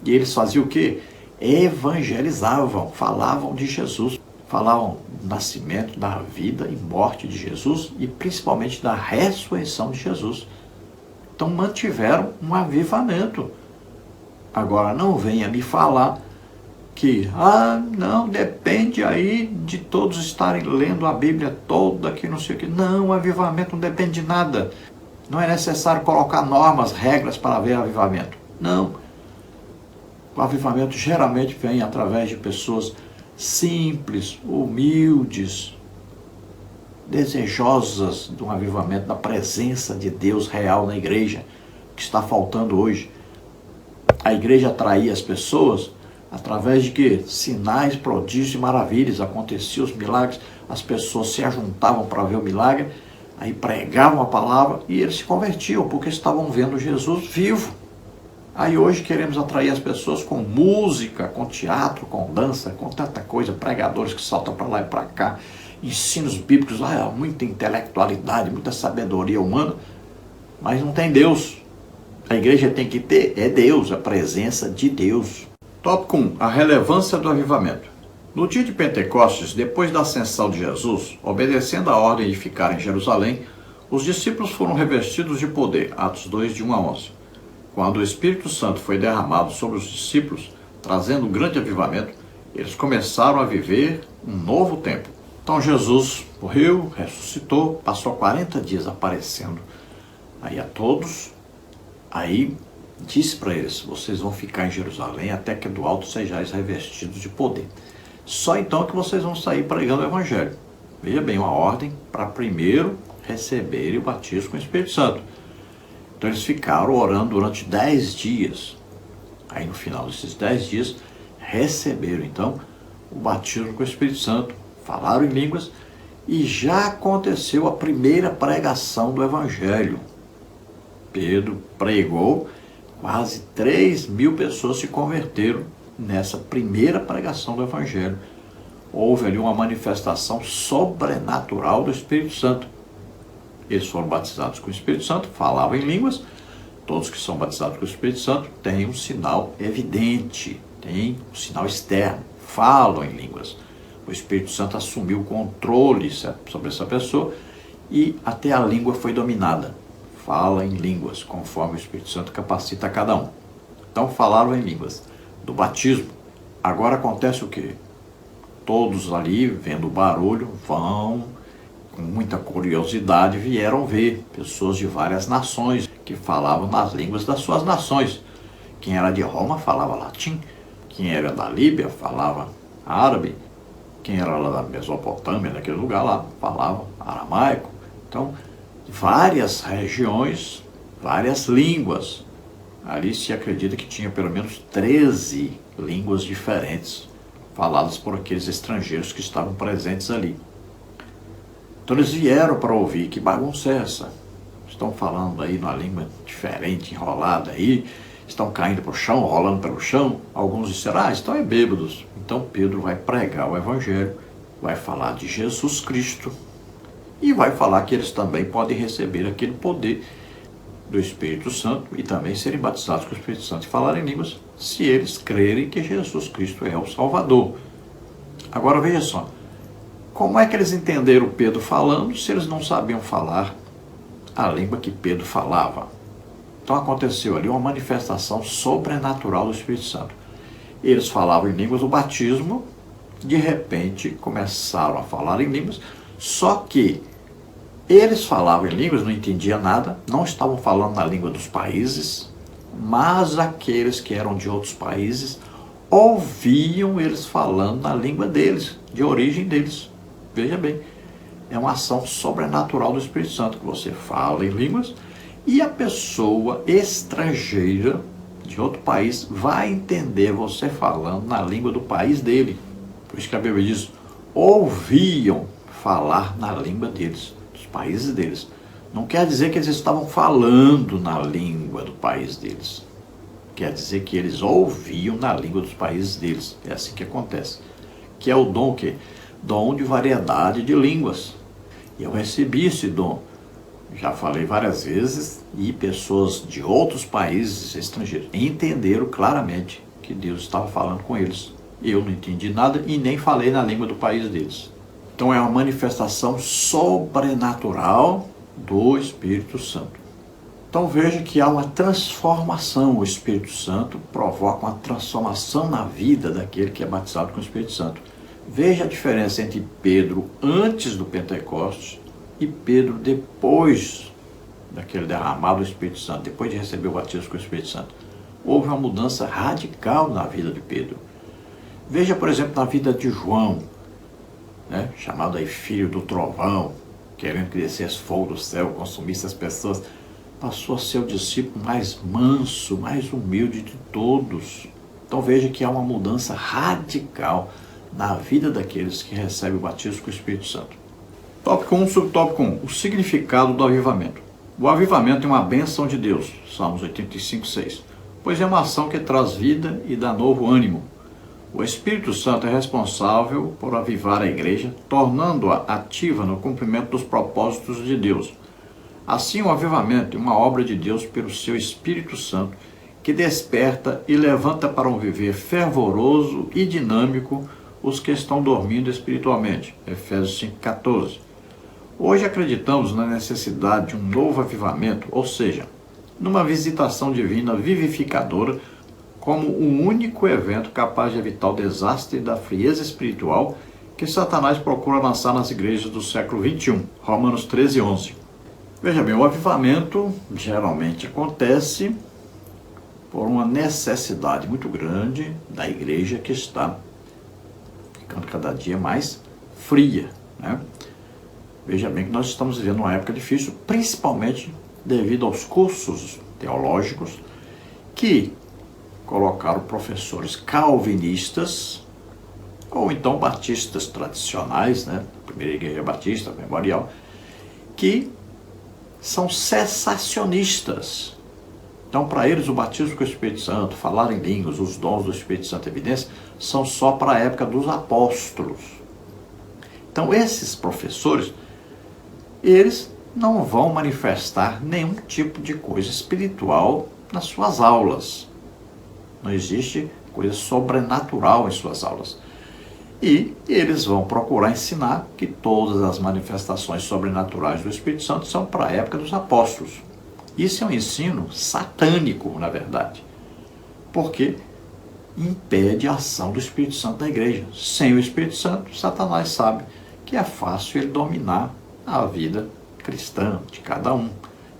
E eles faziam o quê? Evangelizavam, falavam de Jesus, falavam do nascimento, da vida e morte de Jesus e principalmente da ressurreição de Jesus. Então mantiveram um avivamento. Agora não venha me falar que, não, depende aí de todos estarem lendo a Bíblia toda, que não sei o que. Não, o avivamento não depende de nada. Não é necessário colocar normas, regras para haver avivamento. Não. O avivamento geralmente vem através de pessoas simples, humildes, desejosas de um avivamento, da presença de Deus real na igreja, que está faltando hoje. A igreja atraía as pessoas através de que sinais, prodígios e maravilhas, aconteciam os milagres, as pessoas se ajuntavam para ver o milagre, aí pregavam a palavra e eles se convertiam, porque estavam vendo Jesus vivo. Aí hoje queremos atrair as pessoas com música, com teatro, com dança, com tanta coisa, pregadores que saltam para lá e para cá, ensinos bíblicos, muita intelectualidade, muita sabedoria humana, mas não tem Deus. A igreja tem que ter Deus, a presença de Deus. Tópico 1. A relevância do avivamento. No dia de Pentecostes, depois da ascensão de Jesus, obedecendo a ordem de ficar em Jerusalém, os discípulos foram revestidos de poder. Atos 2, de 1 a 11. Quando o Espírito Santo foi derramado sobre os discípulos, trazendo um grande avivamento, eles começaram a viver um novo tempo. Então Jesus morreu, ressuscitou, passou 40 dias aparecendo aí a todos. Aí disse para eles, vocês vão ficar em Jerusalém até que do alto sejais revestidos de poder. Só então que vocês vão sair pregando o Evangelho. Veja bem, uma ordem para primeiro receberem o batismo com o Espírito Santo. Então eles ficaram orando durante 10 dias. Aí no final desses 10 dias, receberam então o batismo com o Espírito Santo, falaram em línguas e já aconteceu a primeira pregação do Evangelho. Pedro pregou, quase 3.000 pessoas se converteram nessa primeira pregação do Evangelho. Houve ali uma manifestação sobrenatural do Espírito Santo. Eles foram batizados com o Espírito Santo, falavam em línguas. Todos que são batizados com o Espírito Santo têm um sinal evidente, têm um sinal externo, falam em línguas. O Espírito Santo assumiu o controle sobre essa pessoa e até a língua foi dominada. Fala em línguas, conforme o Espírito Santo capacita cada um. Então falaram em línguas. Do batismo, agora acontece o quê? Todos ali, vendo o barulho, vão, com muita curiosidade, vieram ver pessoas de várias nações que falavam nas línguas das suas nações. Quem era de Roma falava latim, quem era da Líbia falava árabe, quem era lá da Mesopotâmia, naquele lugar lá, falava aramaico. Então, várias regiões, várias línguas. Ali se acredita que tinha pelo menos 13 línguas diferentes faladas por aqueles estrangeiros que estavam presentes ali. Então eles vieram para ouvir. Que bagunça é essa? Estão falando aí numa língua diferente, enrolada aí, estão caindo para o chão, rolando pelo chão. Alguns disseram, estão bêbados. Então Pedro vai pregar o Evangelho, vai falar de Jesus Cristo e vai falar que eles também podem receber aquele poder do Espírito Santo e também serem batizados com o Espírito Santo e falarem em línguas, se eles crerem que Jesus Cristo é o Salvador. Agora veja só, como é que eles entenderam Pedro falando se eles não sabiam falar a língua que Pedro falava? Então aconteceu ali uma manifestação sobrenatural do Espírito Santo. Eles falavam em línguas do batismo, de repente começaram a falar em línguas, só que eles falavam em línguas, não entendiam nada, não estavam falando na língua dos países, mas aqueles que eram de outros países ouviam eles falando na língua deles, de origem deles. Veja bem, é uma ação sobrenatural do Espírito Santo, que você fala em línguas e a pessoa estrangeira de outro país vai entender você falando na língua do país dele. Por isso que a Bíblia diz, ouviam falar na língua deles, dos países deles. Não quer dizer que eles estavam falando na língua do país deles. Quer dizer que eles ouviam na língua dos países deles. É assim que acontece. Que é o dom o quê? Dom de variedade de línguas. E eu recebi esse dom. Já falei várias vezes e pessoas de outros países estrangeiros entenderam claramente que Deus estava falando com eles. Eu não entendi nada e nem falei na língua do país deles. Então é uma manifestação sobrenatural do Espírito Santo. Então veja que há uma transformação. O Espírito Santo provoca uma transformação na vida daquele que é batizado com o Espírito Santo. Veja a diferença entre Pedro antes do Pentecostes e Pedro depois daquele derramado do Espírito Santo, depois de receber o batismo com o Espírito Santo. Houve uma mudança radical na vida de Pedro. Veja, por exemplo, na vida de João, né, chamado aí filho do trovão, querendo que descesse fogo do céu, consumisse as pessoas, passou a ser o discípulo mais manso, mais humilde de todos. Então veja que há uma mudança radical na vida daqueles que recebem o batismo com o Espírito Santo. Tópico 1, subtópico 1, o significado do avivamento. O avivamento é uma bênção de Deus, Salmos 85, 6, pois é uma ação que traz vida e dá novo ânimo. O Espírito Santo é responsável por avivar a igreja, tornando-a ativa no cumprimento dos propósitos de Deus. Assim, o avivamento é uma obra de Deus pelo seu Espírito Santo, que desperta e levanta para um viver fervoroso e dinâmico os que estão dormindo espiritualmente. Efésios 5,14. Hoje acreditamos na necessidade de um novo avivamento, ou seja, numa visitação divina vivificadora, como o único evento capaz de evitar o desastre da frieza espiritual que Satanás procura lançar nas igrejas do século XXI. Romanos 13, 11. Veja bem, o avivamento geralmente acontece por uma necessidade muito grande da igreja que está ficando cada dia mais fria, né? Veja bem que nós estamos vivendo uma época difícil, principalmente devido aos cursos teológicos que colocaram professores calvinistas ou então batistas tradicionais, né? Primeira Igreja Batista, Memorial, que são cessacionistas. Então, para eles, o batismo com o Espírito Santo, falar em línguas, os dons do Espírito Santo, evidência, são só para a época dos apóstolos. Então, esses professores, eles não vão manifestar nenhum tipo de coisa espiritual nas suas aulas. Não existe coisa sobrenatural em suas aulas. E eles vão procurar ensinar que todas as manifestações sobrenaturais do Espírito Santo são para a época dos apóstolos. Isso é um ensino satânico, na verdade, porque impede a ação do Espírito Santo na igreja. Sem o Espírito Santo, Satanás sabe que é fácil ele dominar a vida cristã de cada um.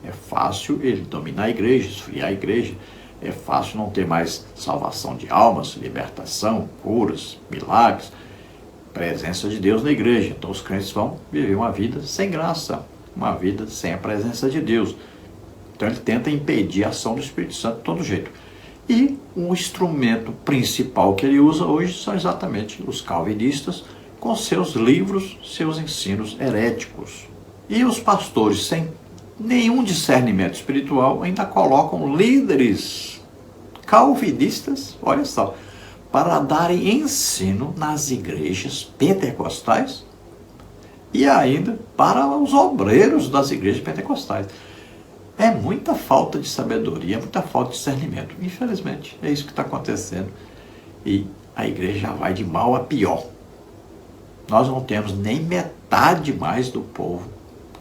É fácil ele dominar a igreja, esfriar a igreja. É fácil não ter mais salvação de almas, libertação, curas, milagres, presença de Deus na igreja. Então os crentes vão viver uma vida sem graça, uma vida sem a presença de Deus. Então ele tenta impedir a ação do Espírito Santo de todo jeito. E o instrumento principal que ele usa hoje são exatamente os calvinistas, com seus livros, seus ensinos heréticos. E os pastores, sem nenhum discernimento espiritual, ainda colocam líderes calvinistas, olha só, para darem ensino nas igrejas pentecostais e ainda para os obreiros das igrejas pentecostais. É muita falta de sabedoria, muita falta de discernimento. Infelizmente, é isso que está acontecendo. E a igreja vai de mal a pior. nós não temos nem metade mais do povo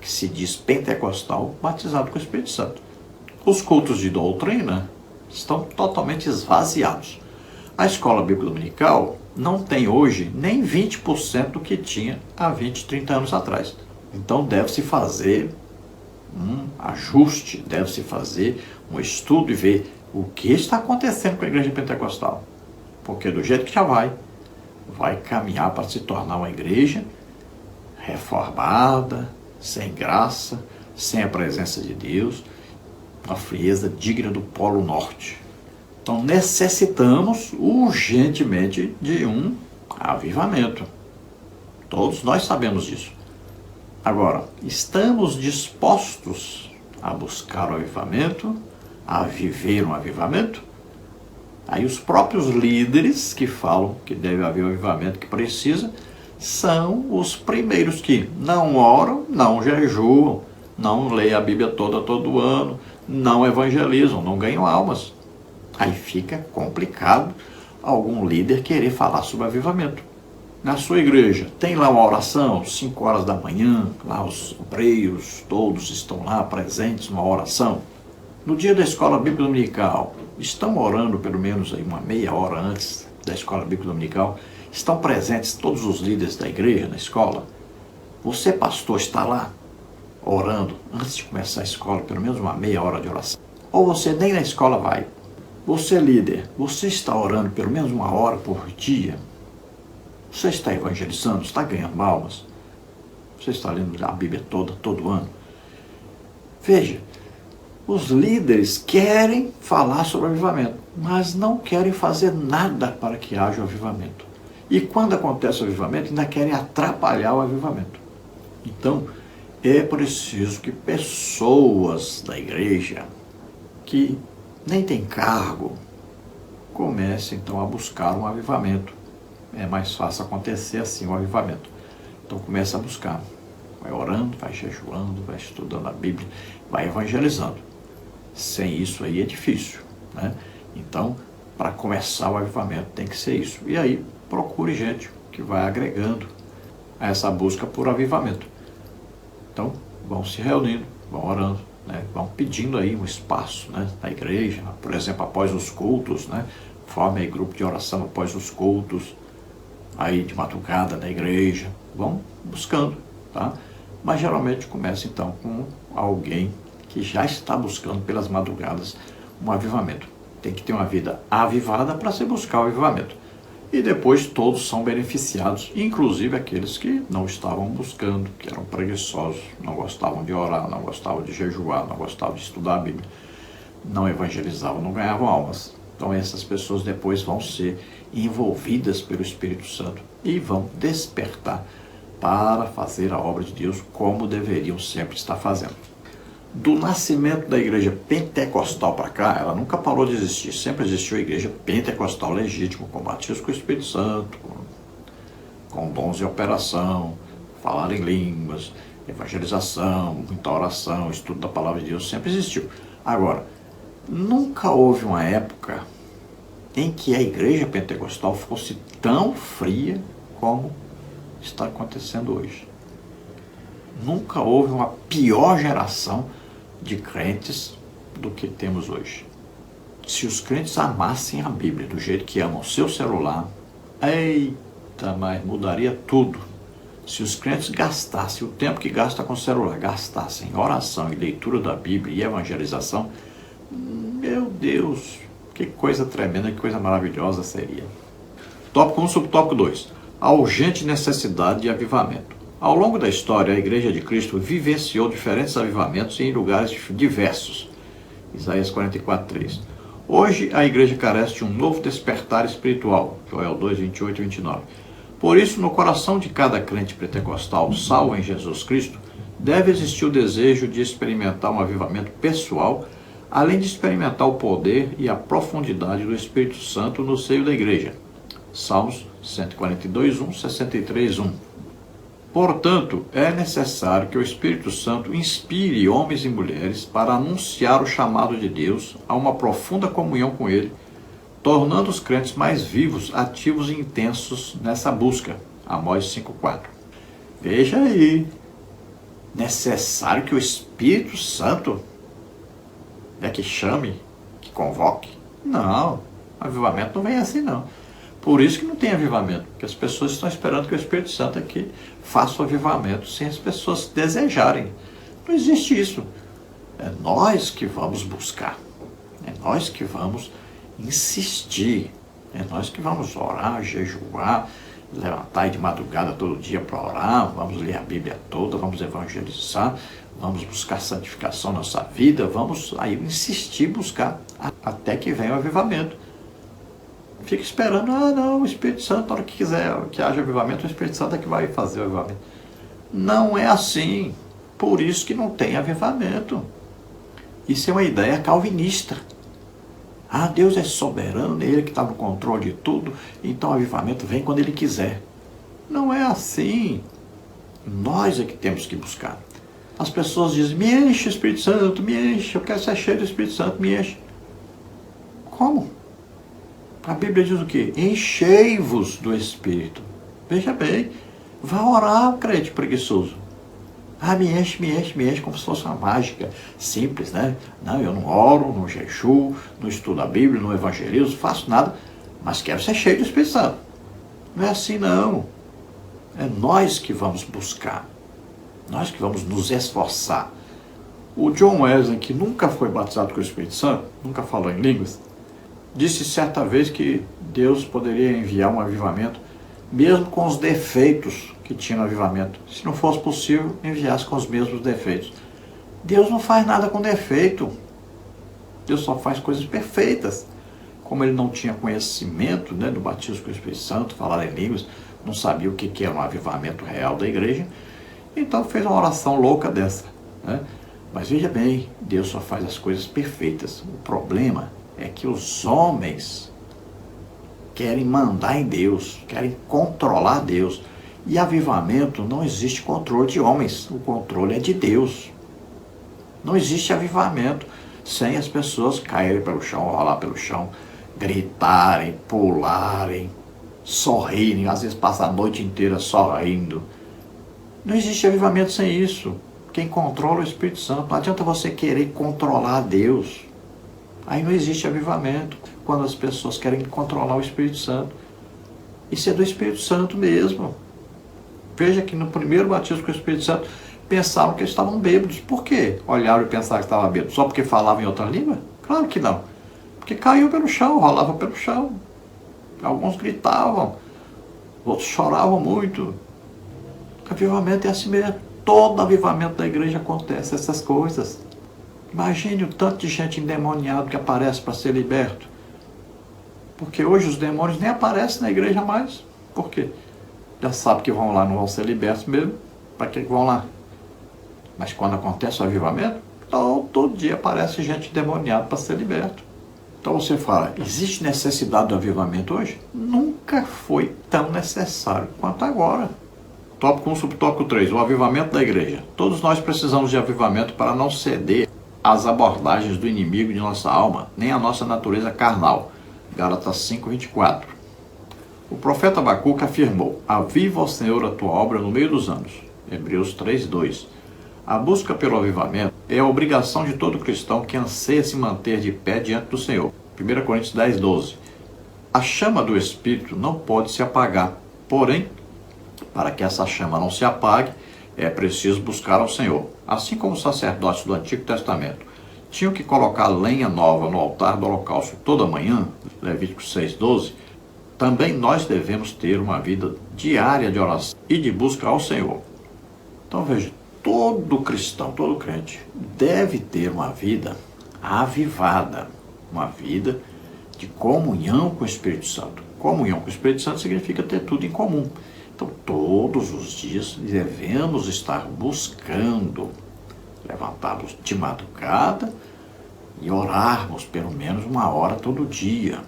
que se diz pentecostal batizado com o Espírito Santo. Os cultos de doutrina estão totalmente esvaziados. A escola bíblica dominical não tem hoje nem 20% do que tinha há 20, 30 anos atrás. Então deve-se fazer um ajuste, deve-se fazer um estudo e ver o que está acontecendo com a igreja pentecostal. Porque do jeito que já vai caminhar para se tornar uma igreja reformada, sem graça, sem a presença de Deus, uma frieza digna do Polo Norte. Então necessitamos urgentemente de um avivamento. Todos nós sabemos disso. Agora, estamos dispostos a buscar o avivamento, a viver um avivamento? Aí os próprios líderes que falam que deve haver o avivamento que precisa, são os primeiros que não oram, não jejuam, não leem a Bíblia toda todo ano, não evangelizam, não ganham almas. Aí fica complicado algum líder querer falar sobre avivamento. Na sua igreja, tem lá uma oração, 5 horas da manhã, lá os obreiros todos estão lá presentes numa oração. No dia da escola bíblica dominical, estão orando pelo menos aí uma meia hora antes da escola bíblica dominical, estão presentes todos os líderes da igreja na escola. Você, pastor, está lá orando antes de começar a escola, pelo menos uma meia hora de oração. Ou você nem na escola vai. Você, líder, você está orando pelo menos uma hora por dia? Você está evangelizando? Está ganhando almas? Você está lendo a Bíblia toda, todo ano? Veja, os líderes querem falar sobre avivamento, mas não querem fazer nada para que haja o avivamento. E quando acontece o avivamento, ainda querem atrapalhar o avivamento. Então, é preciso que pessoas da igreja que nem têm cargo comecem então a buscar um avivamento. É mais fácil acontecer assim o avivamento. Então começa a buscar. Vai orando, vai jejuando, vai estudando a Bíblia, vai evangelizando. Sem isso aí é difícil, né? Então, para começar o avivamento tem que ser isso. E aí, procure gente que vai agregando a essa busca por avivamento. Então, vão se reunindo, vão orando, né? Vão pedindo aí um espaço, né, na igreja, por exemplo, após os cultos, né? Forme aí grupo de oração após os cultos, aí de madrugada na igreja. Vão buscando, tá? Mas geralmente começa então com alguém que já está buscando pelas madrugadas um avivamento. Tem que ter uma vida avivada para se buscar o avivamento. E depois todos são beneficiados, inclusive aqueles que não estavam buscando, que eram preguiçosos, não gostavam de orar, não gostavam de jejuar, não gostavam de estudar a Bíblia, não evangelizavam, não ganhavam almas. Então essas pessoas depois vão ser envolvidas pelo Espírito Santo e vão despertar para fazer a obra de Deus como deveriam sempre estar fazendo. Do nascimento da igreja pentecostal para cá, ela nunca parou de existir. Sempre existiu a igreja pentecostal legítima, com batismo com o Espírito Santo, com dons de operação, falar em línguas, evangelização, muita oração, estudo da palavra de Deus, sempre existiu. Agora, nunca houve uma época em que a igreja pentecostal fosse tão fria como está acontecendo hoje. Nunca houve uma pior geração de crentes do que temos hoje. Se os crentes amassem a Bíblia do jeito que amam o seu celular, eita, mas mudaria tudo. Se os crentes gastassem o tempo que gasta com o celular, gastassem em oração e leitura da Bíblia e evangelização, meu Deus, que coisa tremenda, que coisa maravilhosa seria. Tópico 1, subtópico 2. A urgente necessidade de avivamento. Ao longo da história, a Igreja de Cristo vivenciou diferentes avivamentos em lugares diversos. Isaías 44:3. Hoje, a Igreja carece de um novo despertar espiritual. Joel 2, 28 e 29. Por isso, no coração de cada crente pentecostal, salvo em Jesus Cristo, deve existir o desejo de experimentar um avivamento pessoal, além de experimentar o poder e a profundidade do Espírito Santo no seio da Igreja. Salmos 142:1, 63:1. Portanto, é necessário que o Espírito Santo inspire homens e mulheres para anunciar o chamado de Deus a uma profunda comunhão com Ele, tornando os crentes mais vivos, ativos e intensos nessa busca. Amós 5,4. Veja aí, necessário que o Espírito Santo é que chame, que convoque? Não, avivamento não vem assim não. Por isso que não tem avivamento, porque as pessoas estão esperando que o Espírito Santo aqui faça o avivamento sem as pessoas desejarem. Não existe isso. É nós que vamos buscar, é nós que vamos insistir, é nós que vamos orar, jejuar, levantar de madrugada todo dia para orar, vamos ler a Bíblia toda, vamos evangelizar, vamos buscar santificação na nossa vida, vamos aí insistir, buscar até que venha o avivamento. Fica esperando, não, o Espírito Santo, na hora que quiser que haja avivamento, o Espírito Santo é que vai fazer o avivamento. Não é assim, por isso que não tem avivamento. Isso é uma ideia calvinista. Deus é soberano, é Ele que está no controle de tudo, então o avivamento vem quando Ele quiser. Não é assim. Nós é que temos que buscar. As pessoas dizem, me enche Espírito Santo, me enche, eu quero ser cheio do Espírito Santo, me enche. Como? A Bíblia diz o quê? Enchei-vos do Espírito. Veja bem, vá orar, crente preguiçoso. Me enche, como se fosse uma mágica simples, né? Não, eu não oro, não jejuo, não estudo a Bíblia, não evangelizo, faço nada, mas quero ser cheio do Espírito Santo. Não é assim, não. É nós que vamos buscar, nós que vamos nos esforçar. O John Wesley, que nunca foi batizado com o Espírito Santo, nunca falou em línguas, disse certa vez que Deus poderia enviar um avivamento, mesmo com os defeitos que tinha no avivamento. Se não fosse possível, enviasse com os mesmos defeitos. Deus não faz nada com defeito. Deus só faz coisas perfeitas. Como ele não tinha conhecimento, né, do batismo com o Espírito Santo, falar em línguas, não sabia o que era um avivamento real da igreja, então fez uma oração louca dessa, né? Mas veja bem, Deus só faz as coisas perfeitas. O problema é que os homens querem mandar em Deus, querem controlar Deus. E avivamento não existe controle de homens, o controle é de Deus. Não existe avivamento sem as pessoas caírem pelo chão, rolar pelo chão, gritarem, pularem, sorrirem, às vezes passar a noite inteira sorrindo. Não existe avivamento sem isso. Quem controla é o Espírito Santo. Não adianta você querer controlar Deus. Aí não existe avivamento, quando as pessoas querem controlar o Espírito Santo. Isso é do Espírito Santo mesmo. Veja que no primeiro batismo com o Espírito Santo, pensavam que eles estavam bêbados. Por quê? Olharam e pensaram que estavam bêbados. Só porque falavam em outra língua? Claro que não. Porque caiu pelo chão, rolava pelo chão. Alguns gritavam, outros choravam muito. Avivamento é assim mesmo. Todo avivamento da igreja acontece essas coisas. Imagine o tanto de gente endemoniada que aparece para ser liberto. Porque hoje os demônios nem aparecem na igreja mais. Por quê? Já sabe que vão lá, não vão ser libertos mesmo. Para que vão lá? Mas quando acontece o avivamento, todo dia aparece gente endemoniada para ser liberto. Então você fala, existe necessidade do avivamento hoje? Nunca foi tão necessário quanto agora. Tópico 1, subtópico 3, o avivamento da igreja. Todos nós precisamos de avivamento para não ceder às abordagens do inimigo de nossa alma, nem à nossa natureza carnal. Gálatas 5:24. O profeta Abacuque afirmou, aviva, ó Senhor, a tua obra no meio dos anos. Hebreus 3:2. A busca pelo avivamento é a obrigação de todo cristão que anseia se manter de pé diante do Senhor. 1 Coríntios 10:12. A chama do Espírito não pode se apagar, porém, para que essa chama não se apague, é preciso buscar ao Senhor. Assim como os sacerdotes do Antigo Testamento tinham que colocar lenha nova no altar do holocausto toda manhã, Levítico 6:12, também nós devemos ter uma vida diária de oração e de busca ao Senhor. Então veja, todo cristão, todo crente deve ter uma vida avivada, uma vida de comunhão com o Espírito Santo. Comunhão com o Espírito Santo significa ter tudo em comum. Então, todos os dias devemos estar buscando levantarmos de madrugada e orarmos pelo menos 1 hora todo dia.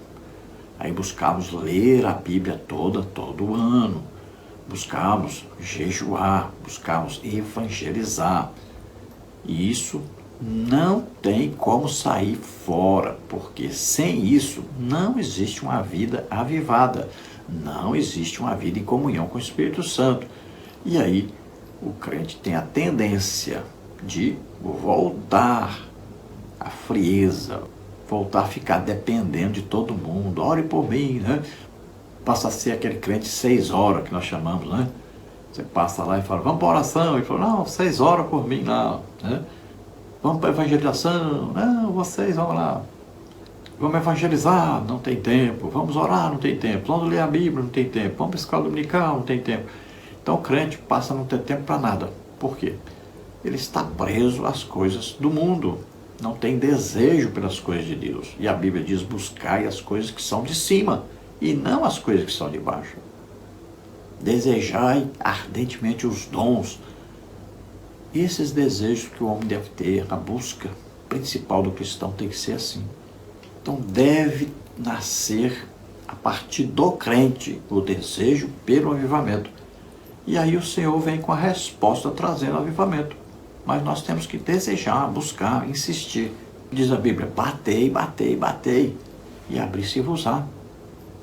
Aí buscarmos ler a Bíblia toda, todo ano. Buscarmos jejuar, buscarmos evangelizar. E isso não tem como sair fora, porque sem isso não existe uma vida avivada. não existe uma vida em comunhão com o Espírito Santo. E aí o crente tem a tendência de voltar à frieza, voltar a ficar dependendo de todo mundo. Ore por mim, né? Passa a ser aquele crente 6 horas que nós chamamos, né? Você passa lá e fala, vamos para oração. Ele fala, não, 6 horas por mim, não. Né? Vamos para evangelização. Não, vocês vão lá. Vamos evangelizar, não tem tempo. Vamos orar, não tem tempo. Vamos ler a Bíblia, não tem tempo. Vamos para a escola dominical, não tem tempo. Então o crente passa a não ter tempo para nada. Por quê? Ele está preso às coisas do mundo. Não tem desejo pelas coisas de Deus. E a Bíblia diz, buscai as coisas que são de cima e não as coisas que são de baixo. Desejai ardentemente os dons. Esses desejos que o homem deve ter, a busca principal do cristão tem que ser assim. Então deve nascer a partir do crente o desejo pelo avivamento. E aí o Senhor vem com a resposta trazendo avivamento. Mas nós temos que desejar, buscar, insistir. Diz a Bíblia, batei, batei, batei, e abrir-se-vos-á.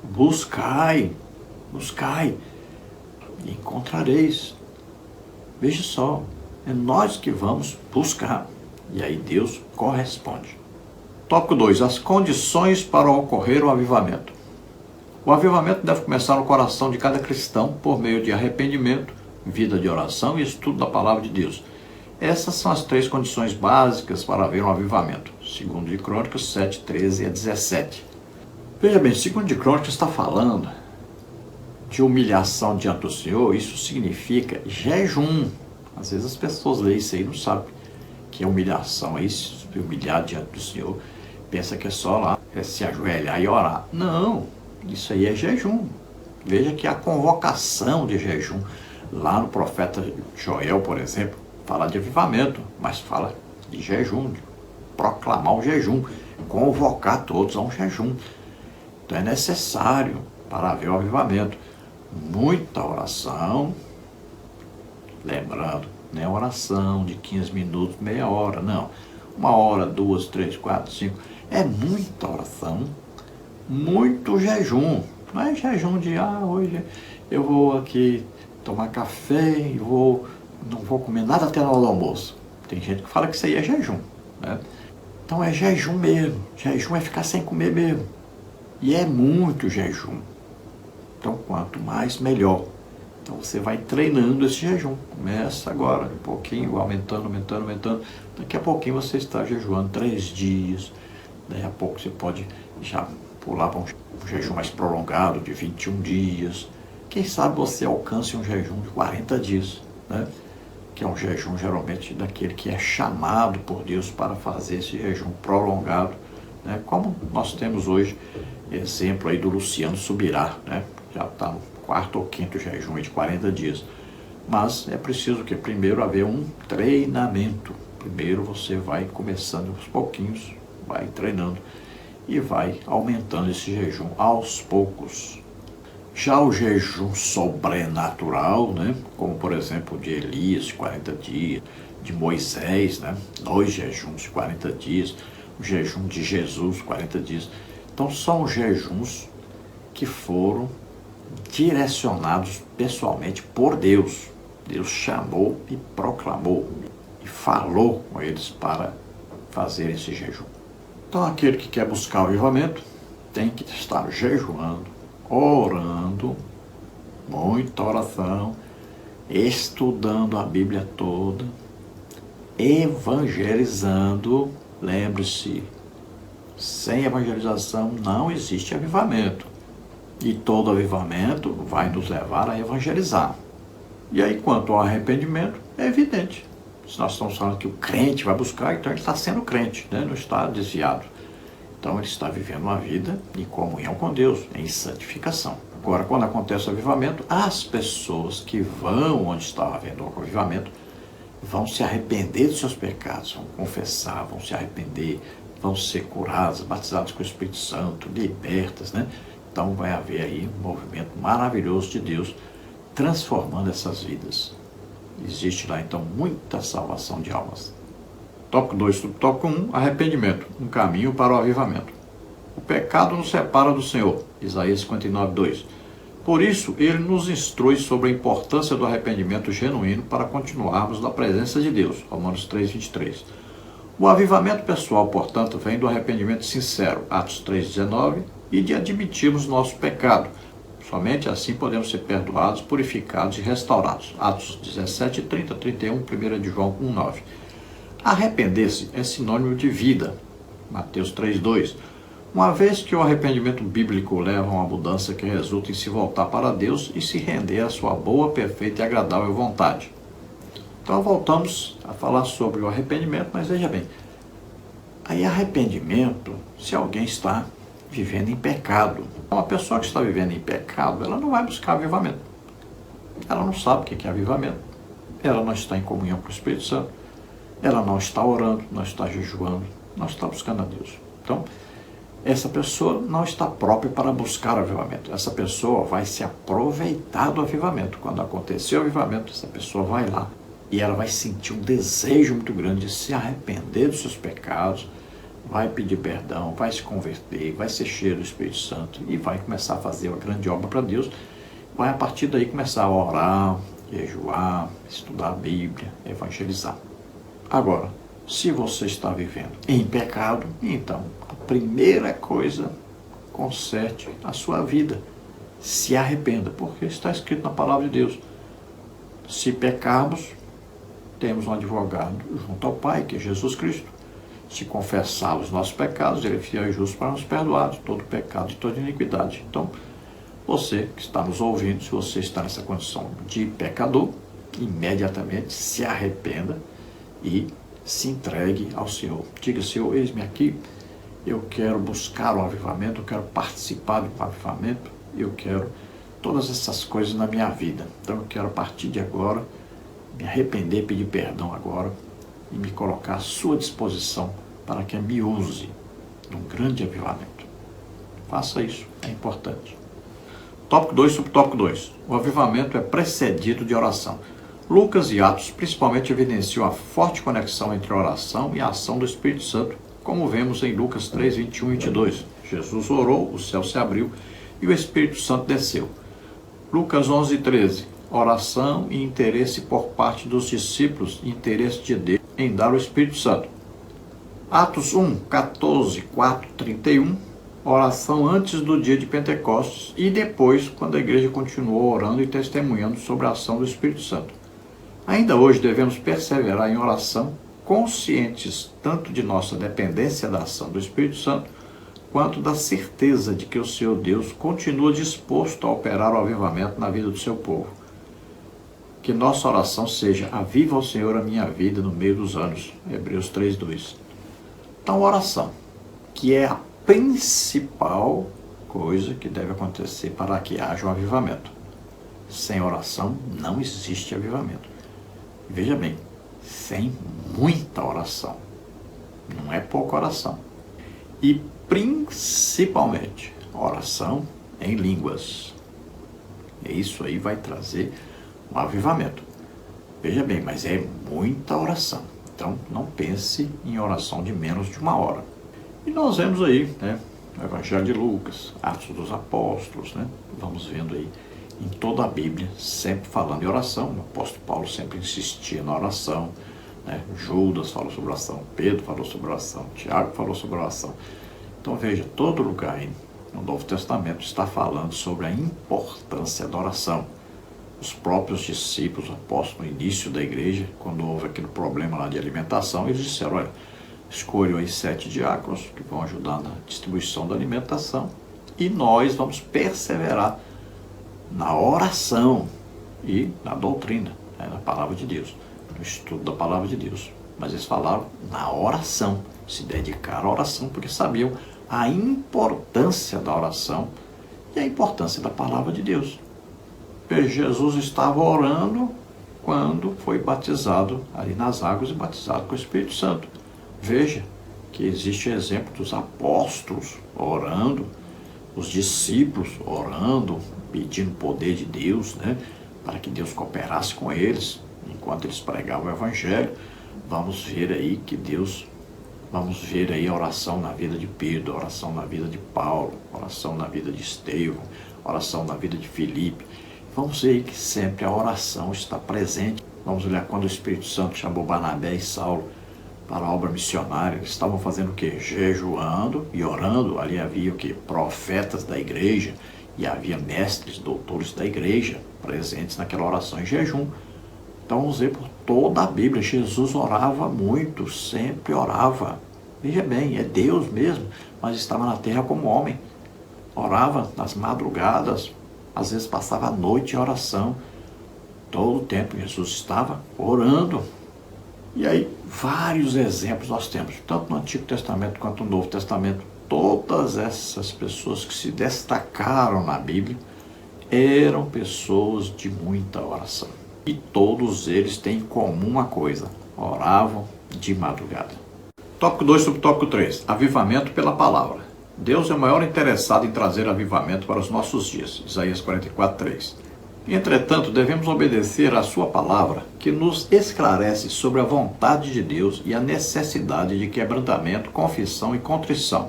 Buscai, buscai, e encontrareis. Veja só, é nós que vamos buscar. E aí Deus corresponde. Tópico 2. As condições para ocorrer o avivamento. O avivamento deve começar no coração de cada cristão por meio de arrependimento, vida de oração e estudo da palavra de Deus. Essas são as 3 condições básicas para haver um avivamento. Segundo de Crônicas 7, 13 a 17. Veja bem, segundo de Crônicas está falando de humilhação diante do Senhor. Isso significa jejum. Às vezes as pessoas leem isso aí e não sabem que é humilhação. É isso, humilhar diante do Senhor. Pensa que é só lá, é se ajoelhar e orar. Não, isso aí é jejum. Veja que a convocação de jejum, lá no profeta Joel, por exemplo, fala de avivamento, mas fala de jejum, de proclamar o jejum, convocar todos a um jejum. Então é necessário, para haver o avivamento, muita oração. Lembrando, não é oração de 15 minutos, meia hora, não. 1 hora, 2, 3, 4, 5. É muita oração, muito jejum. Não é jejum de, hoje eu vou aqui tomar café e não vou comer nada até na hora do almoço. Tem gente que fala que isso aí é jejum, né? Então é jejum mesmo. Jejum é ficar sem comer mesmo. E é muito jejum. Então quanto mais, melhor. Então você vai treinando esse jejum. Começa agora, um pouquinho, aumentando. Daqui a pouquinho você está jejuando 3 dias. Daí a pouco você pode já pular para um jejum mais prolongado, de 21 dias. Quem sabe você alcance um jejum de 40 dias, né? Que é um jejum geralmente daquele que é chamado por Deus para fazer esse jejum prolongado, né? Como nós temos hoje exemplo aí do Luciano Subirá, né? Já está no 4º ou 5º jejum de 40 dias. Mas é preciso que primeiro haver um treinamento. Primeiro você vai começando aos pouquinhos, vai treinando e vai aumentando esse jejum aos poucos. Já o jejum sobrenatural, né? Como por exemplo de Elias, 40 dias, de Moisés, né? 2 jejuns de 40 dias, o jejum de Jesus, 40 dias. Então são jejuns que foram direcionados pessoalmente por Deus. Deus chamou e proclamou e falou com eles para fazer esse jejum. Então aquele que quer buscar o avivamento tem que estar jejuando, orando, muita oração, estudando a Bíblia toda, evangelizando. Lembre-se, sem evangelização não existe avivamento. E todo avivamento vai nos levar a evangelizar. E aí, quanto ao arrependimento, é evidente. Se nós estamos falando que o crente vai buscar, então ele está sendo crente, né? Não está desviado. Então ele está vivendo uma vida em comunhão com Deus, em santificação. Agora, quando acontece o avivamento, as pessoas que vão onde está havendo o avivamento vão se arrepender dos seus pecados, vão confessar, vão se arrepender, vão ser curadas, batizadas com o Espírito Santo, libertas, né? Então vai haver aí um movimento maravilhoso de Deus transformando essas vidas. Existe lá então muita salvação de almas. Tópico 2, subtópico 1, arrependimento, um caminho para o avivamento. O pecado nos separa do Senhor. Isaías 59, 2. Por isso, ele nos instrui sobre a importância do arrependimento genuíno para continuarmos na presença de Deus. Romanos 3:23. O avivamento pessoal, portanto, vem do arrependimento sincero, Atos 3:19, e de admitirmos nosso pecado. Somente assim podemos ser perdoados, purificados e restaurados. Atos 17:30, 31, 1 de João 1:9. Arrepender-se é sinônimo de vida. Mateus 3:2. Uma vez que o arrependimento bíblico leva a uma mudança que resulta em se voltar para Deus e se render à sua boa, perfeita e agradável vontade. Então voltamos a falar sobre o arrependimento, mas veja bem, aí arrependimento se alguém está vivendo em pecado. Uma pessoa que está vivendo em pecado, ela não vai buscar avivamento. Ela não sabe o que é avivamento. Ela não está em comunhão com o Espírito Santo. Ela não está orando, não está jejuando, não está buscando a Deus. Então, essa pessoa não está própria para buscar o avivamento. Essa pessoa vai se aproveitar do avivamento. Quando acontecer o avivamento, essa pessoa vai lá e ela vai sentir um desejo muito grande de se arrepender dos seus pecados, vai pedir perdão, vai se converter, vai ser cheio do Espírito Santo e vai começar a fazer uma grande obra para Deus. Vai a partir daí começar a orar, jejuar, estudar a Bíblia, evangelizar. Agora, se você está vivendo em pecado, então a primeira coisa, conserte a sua vida. Se arrependa, porque está escrito na palavra de Deus. Se pecarmos, temos um advogado junto ao Pai, que é Jesus Cristo. Se confessarmos os nossos pecados, Ele é fiel e justo para nos perdoar de todo pecado e toda iniquidade. Então, você que está nos ouvindo, se você está nessa condição de pecador, imediatamente se arrependa e se entregue ao Senhor. Diga: Senhor, eis-me aqui, eu quero buscar um avivamento, eu quero participar de um avivamento, eu quero todas essas coisas na minha vida. Então eu quero, a partir de agora, me arrepender, pedir perdão agora e me colocar à sua disposição para que me use num grande avivamento. Faça isso, é importante. Tópico 2, subtópico 2. O avivamento é precedido de oração. Lucas e Atos principalmente evidenciam a forte conexão entre a oração e a ação do Espírito Santo, como vemos em Lucas 3, 21 e 22. Jesus orou, o céu se abriu e o Espírito Santo desceu. Lucas 11, 13. Oração e interesse por parte dos discípulos, interesse de Deus em dar o Espírito Santo. Atos 1, 14, 4, 31. Oração antes do dia de Pentecostes e depois, quando a igreja continuou orando e testemunhando sobre a ação do Espírito Santo. Ainda hoje devemos perseverar em oração, conscientes tanto de nossa dependência da ação do Espírito Santo, quanto da certeza de que o Senhor Deus continua disposto a operar o avivamento na vida do seu povo. Que nossa oração seja: aviva, o Senhor, a minha vida no meio dos anos. Hebreus 3:2. Então, oração, que é a principal coisa que deve acontecer para que haja um avivamento. Sem oração não existe avivamento. Veja bem, sem muita oração, não é pouca oração. E principalmente oração em línguas. Isso aí vai trazer um avivamento. Veja bem, mas é muita oração. Então não pense em oração de menos de 1 hora. E nós vemos aí, o Evangelho de Lucas, Atos dos Apóstolos, vamos vendo aí em toda a Bíblia, sempre falando em oração. O apóstolo Paulo sempre insistia na oração, Judas falou sobre oração, Pedro falou sobre oração, Tiago falou sobre oração. Então veja, todo lugar aí no Novo Testamento está falando sobre a importância da oração. Os próprios discípulos, apóstolos, no início da igreja, quando houve aquele problema lá de alimentação, eles disseram: olha, escolham aí 7 diáconos que vão ajudar na distribuição da alimentação e nós vamos perseverar na oração e na doutrina, na palavra de Deus, no estudo da palavra de Deus. Mas eles falaram na oração, se dedicaram à oração, porque sabiam a importância da oração e a importância da palavra de Deus. Jesus estava orando quando foi batizado ali nas águas e batizado com o Espírito Santo. Veja que existe exemplo dos apóstolos orando, os discípulos orando, pedindo o poder de Deus, para que Deus cooperasse com eles, enquanto eles pregavam o Evangelho. Vamos ver aí a oração na vida de Pedro, a oração na vida de Paulo, a oração na vida de Estevão, oração na vida de Filipe. Vamos ver que sempre a oração está presente. Vamos olhar quando o Espírito Santo chamou Barnabé e Saulo para a obra missionária. Eles estavam fazendo o quê? Jejuando e orando. Ali havia o quê? Profetas da igreja e havia mestres, doutores da igreja presentes naquela oração em jejum. Então vamos ver por toda a Bíblia. Jesus orava muito, sempre orava. Veja bem, é Deus mesmo, mas estava na terra como homem. Orava nas madrugadas, às vezes passava a noite em oração. Todo o tempo Jesus estava orando. E aí, vários exemplos nós temos, tanto no Antigo Testamento quanto no Novo Testamento. Todas essas pessoas que se destacaram na Bíblia eram pessoas de muita oração. E todos eles têm em comum uma coisa: oravam de madrugada. Tópico 2, subtópico 3. Avivamento pela palavra. Deus é o maior interessado em trazer avivamento para os nossos dias. Isaías 44, 3. Entretanto, devemos obedecer à sua palavra, que nos esclarece sobre a vontade de Deus e a necessidade de quebrantamento, confissão e contrição,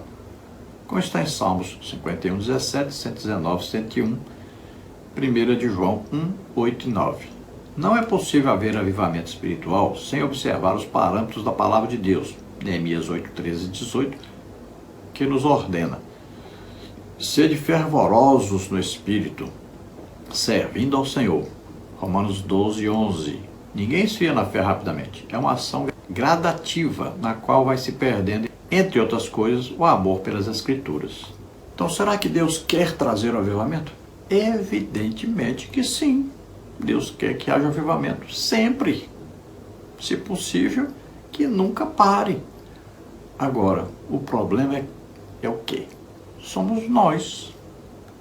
como está em Salmos 51, 17, 119, 101, 1 de João 1, 8 e 9. Não é possível haver avivamento espiritual sem observar os parâmetros da palavra de Deus, Neemias 8, 13 e 18, que nos ordena: sede fervorosos no espírito, servindo ao Senhor. Romanos 12, 11. Ninguém esfria na fé rapidamente. É uma ação gradativa, na qual vai se perdendo, entre outras coisas, o amor pelas Escrituras. Então, será que Deus quer trazer o avivamento? Evidentemente que sim. Deus quer que haja avivamento sempre. Se possível, que nunca pare. Agora, o problema é o quê? Somos nós.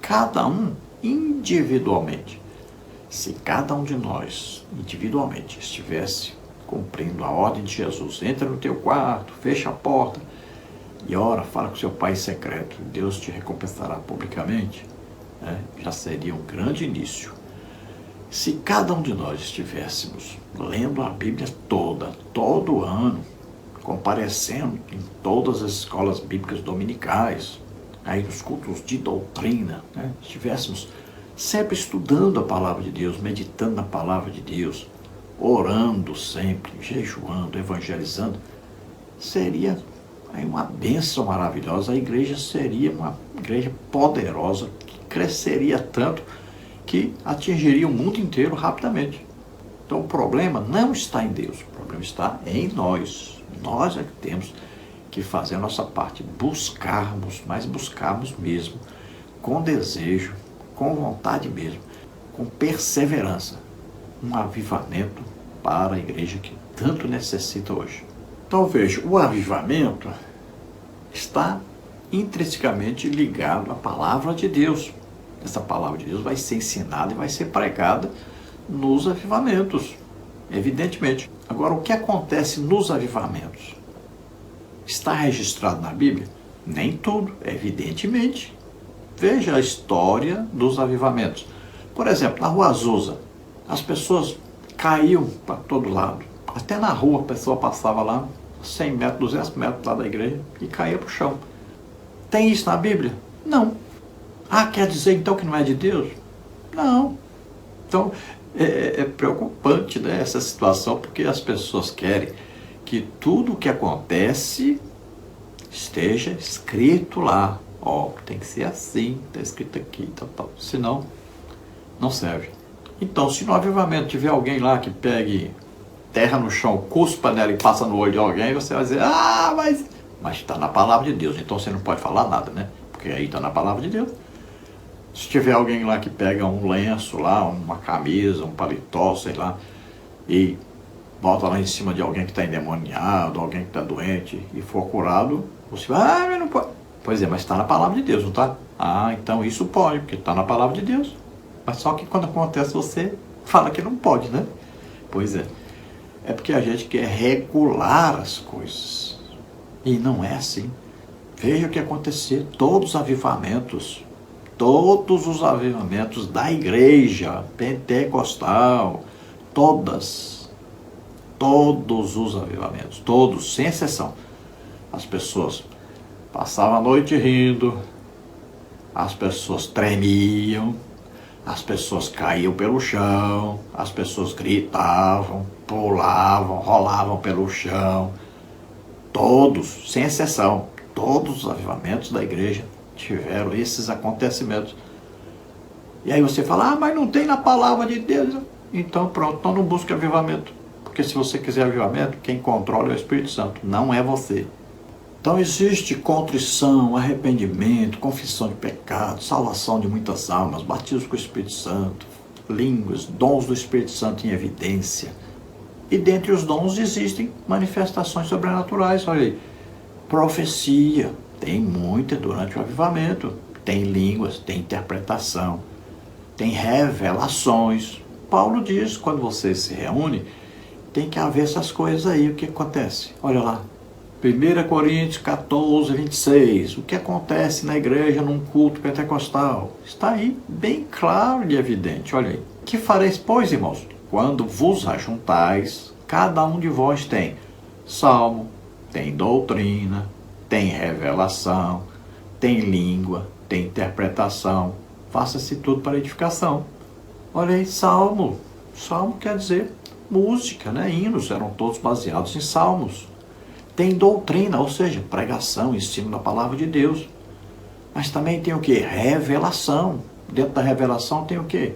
Cada um individualmente. Se cada um de nós, individualmente, estivesse cumprindo a ordem de Jesus: entra no teu quarto, fecha a porta e ora, fala com seu Pai em secreto, Deus te recompensará publicamente, né? Já seria um grande início. Se cada um de nós estivéssemos lendo a Bíblia toda, todo ano, comparecendo em todas as escolas bíblicas dominicais, aí nos cultos de doutrina, né? Estivéssemos sempre estudando a palavra de Deus, meditando na palavra de Deus, orando sempre, jejuando, evangelizando, seria aí uma bênção maravilhosa. A igreja seria uma igreja poderosa, que cresceria tanto que atingiria o mundo inteiro rapidamente. Então o problema não está em Deus, o problema está em nós. Nós é que temos que fazer a nossa parte, buscarmos, mas buscarmos mesmo, com desejo, com vontade mesmo, com perseverança, um avivamento para a igreja que tanto necessita hoje. Então veja, o avivamento está intrinsecamente ligado à palavra de Deus. Essa palavra de Deus vai ser ensinada e vai ser pregada nos avivamentos, evidentemente. Agora, o que acontece nos avivamentos? Está registrado na Bíblia? Nem tudo, evidentemente. Veja a história dos avivamentos. Por exemplo, na Rua Azusa, as pessoas caíam para todo lado. Até na rua a pessoa passava lá, 100 metros, 200 metros lá da igreja, e caía para o chão. Tem isso na Bíblia? Não. Ah, quer dizer então que não é de Deus? Não. Então, é preocupante, né, essa situação, porque as pessoas querem que tudo o que acontece esteja escrito lá. Ó, tem que ser assim, está escrito aqui, tal. Senão, não serve. Então, se no avivamento tiver alguém lá que pegue terra no chão, cuspa nela e passa no olho de alguém, você vai dizer: ah, mas está na palavra de Deus, então você não pode falar nada, né? Porque aí está na palavra de Deus. Se tiver alguém lá que pega um lenço lá, uma camisa, um paletó, sei lá, e bota lá em cima de alguém que está endemoniado, alguém que está doente e for curado, você vai: ah, mas não pode. Pois é, mas está na palavra de Deus, não está? Ah, então isso pode, porque está na palavra de Deus. Mas só que quando acontece, você fala que não pode, né? Pois é. É porque a gente quer regular as coisas. E não é assim. Veja o que aconteceu. Todos os avivamentos da igreja pentecostal, todos os avivamentos, todos, sem exceção. As pessoas passavam a noite rindo, as pessoas tremiam, as pessoas caíam pelo chão, as pessoas gritavam, pulavam, rolavam pelo chão. Todos, sem exceção, todos os avivamentos da igreja tiveram esses acontecimentos. E aí você fala, mas não tem na palavra de Deus. Então pronto, então não busque avivamento. Porque se você quiser avivamento, quem controla é o Espírito Santo, não é você. Então existe contrição, arrependimento, confissão de pecado, salvação de muitas almas, batismo com o Espírito Santo, línguas, dons do Espírito Santo em evidência. E dentre os dons existem manifestações sobrenaturais. Olha aí, profecia, tem muita durante o avivamento, tem línguas, tem interpretação, tem revelações. Paulo diz, quando você se reúne, tem que haver essas coisas aí. O que acontece? Olha lá, 1 Coríntios 14, 26. O que acontece na igreja num culto pentecostal? Está aí bem claro e evidente. Olha aí. Que fareis, pois, irmãos? Quando vos ajuntais, cada um de vós tem salmo, tem doutrina, tem revelação, tem língua, tem interpretação. Faça-se tudo para edificação. Olha aí, salmo. Salmo quer dizer música, né? Hinos eram todos baseados em salmos. Tem doutrina, ou seja, pregação, ensino da palavra de Deus. Mas também tem o quê? Revelação. Dentro da revelação tem o quê?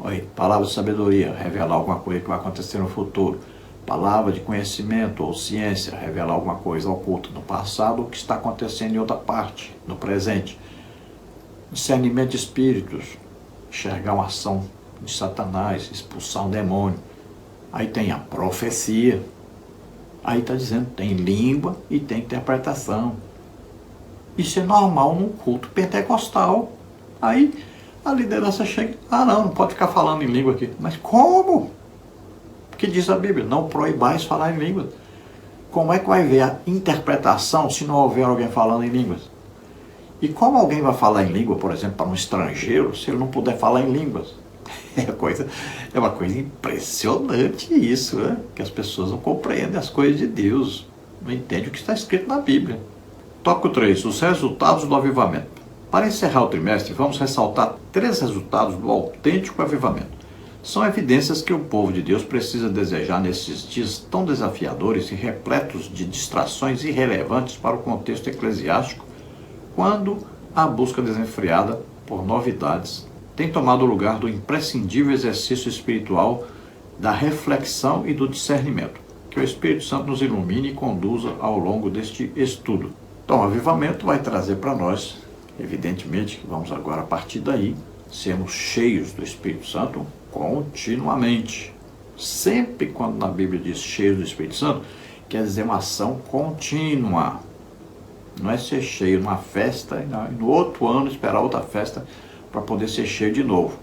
Olha, palavra de sabedoria, revelar alguma coisa que vai acontecer no futuro. Palavra de conhecimento ou ciência, revelar alguma coisa oculta no passado ou que está acontecendo em outra parte, no presente. Discernimento de espíritos, enxergar uma ação de Satanás, expulsar um demônio. Aí tem a profecia. Aí está dizendo, tem língua e tem interpretação. Isso é normal num culto pentecostal. Aí a liderança chega, não pode ficar falando em língua aqui. Mas como? Porque diz a Bíblia, não proibais falar em língua. Como é que vai ver a interpretação se não houver alguém falando em línguas? E como alguém vai falar em língua, por exemplo, para um estrangeiro, se ele não puder falar em línguas? É uma coisa impressionante isso, né? Que as pessoas não compreendem as coisas de Deus, não entendem o que está escrito na Bíblia. Tópico 3, os resultados do avivamento. Para encerrar o trimestre, vamos ressaltar 3 resultados do autêntico avivamento. São evidências que o povo de Deus precisa desejar nesses dias tão desafiadores e repletos de distrações irrelevantes para o contexto eclesiástico, quando a busca desenfreada por novidades tem tomado o lugar do imprescindível exercício espiritual da reflexão e do discernimento. Que o Espírito Santo nos ilumine e conduza ao longo deste estudo. Então, o avivamento vai trazer para nós, evidentemente, que vamos agora, a partir daí, sermos cheios do Espírito Santo continuamente. Sempre quando na Bíblia diz cheios do Espírito Santo, quer dizer uma ação contínua. Não é ser cheio numa festa e no outro ano esperar outra festa para poder ser cheio de novo.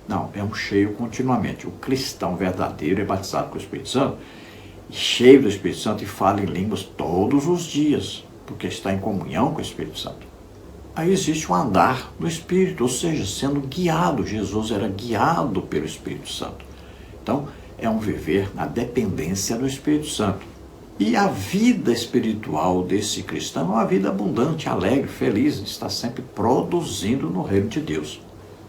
Não, é um cheio continuamente. O cristão verdadeiro é batizado com o Espírito Santo, cheio do Espírito Santo e fala em línguas todos os dias, porque está em comunhão com o Espírito Santo. Aí existe um andar do Espírito, ou seja, sendo guiado. Jesus era guiado pelo Espírito Santo. Então, é um viver na dependência do Espírito Santo. E a vida espiritual desse cristão é uma vida abundante, alegre, feliz, está sempre produzindo no reino de Deus.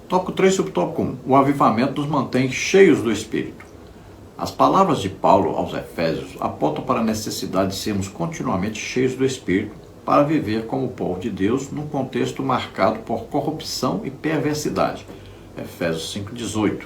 Tópico 3, subtópico 1. O avivamento nos mantém cheios do Espírito. As palavras de Paulo aos Efésios apontam para a necessidade de sermos continuamente cheios do Espírito para viver como povo de Deus num contexto marcado por corrupção e perversidade. Efésios 5,18.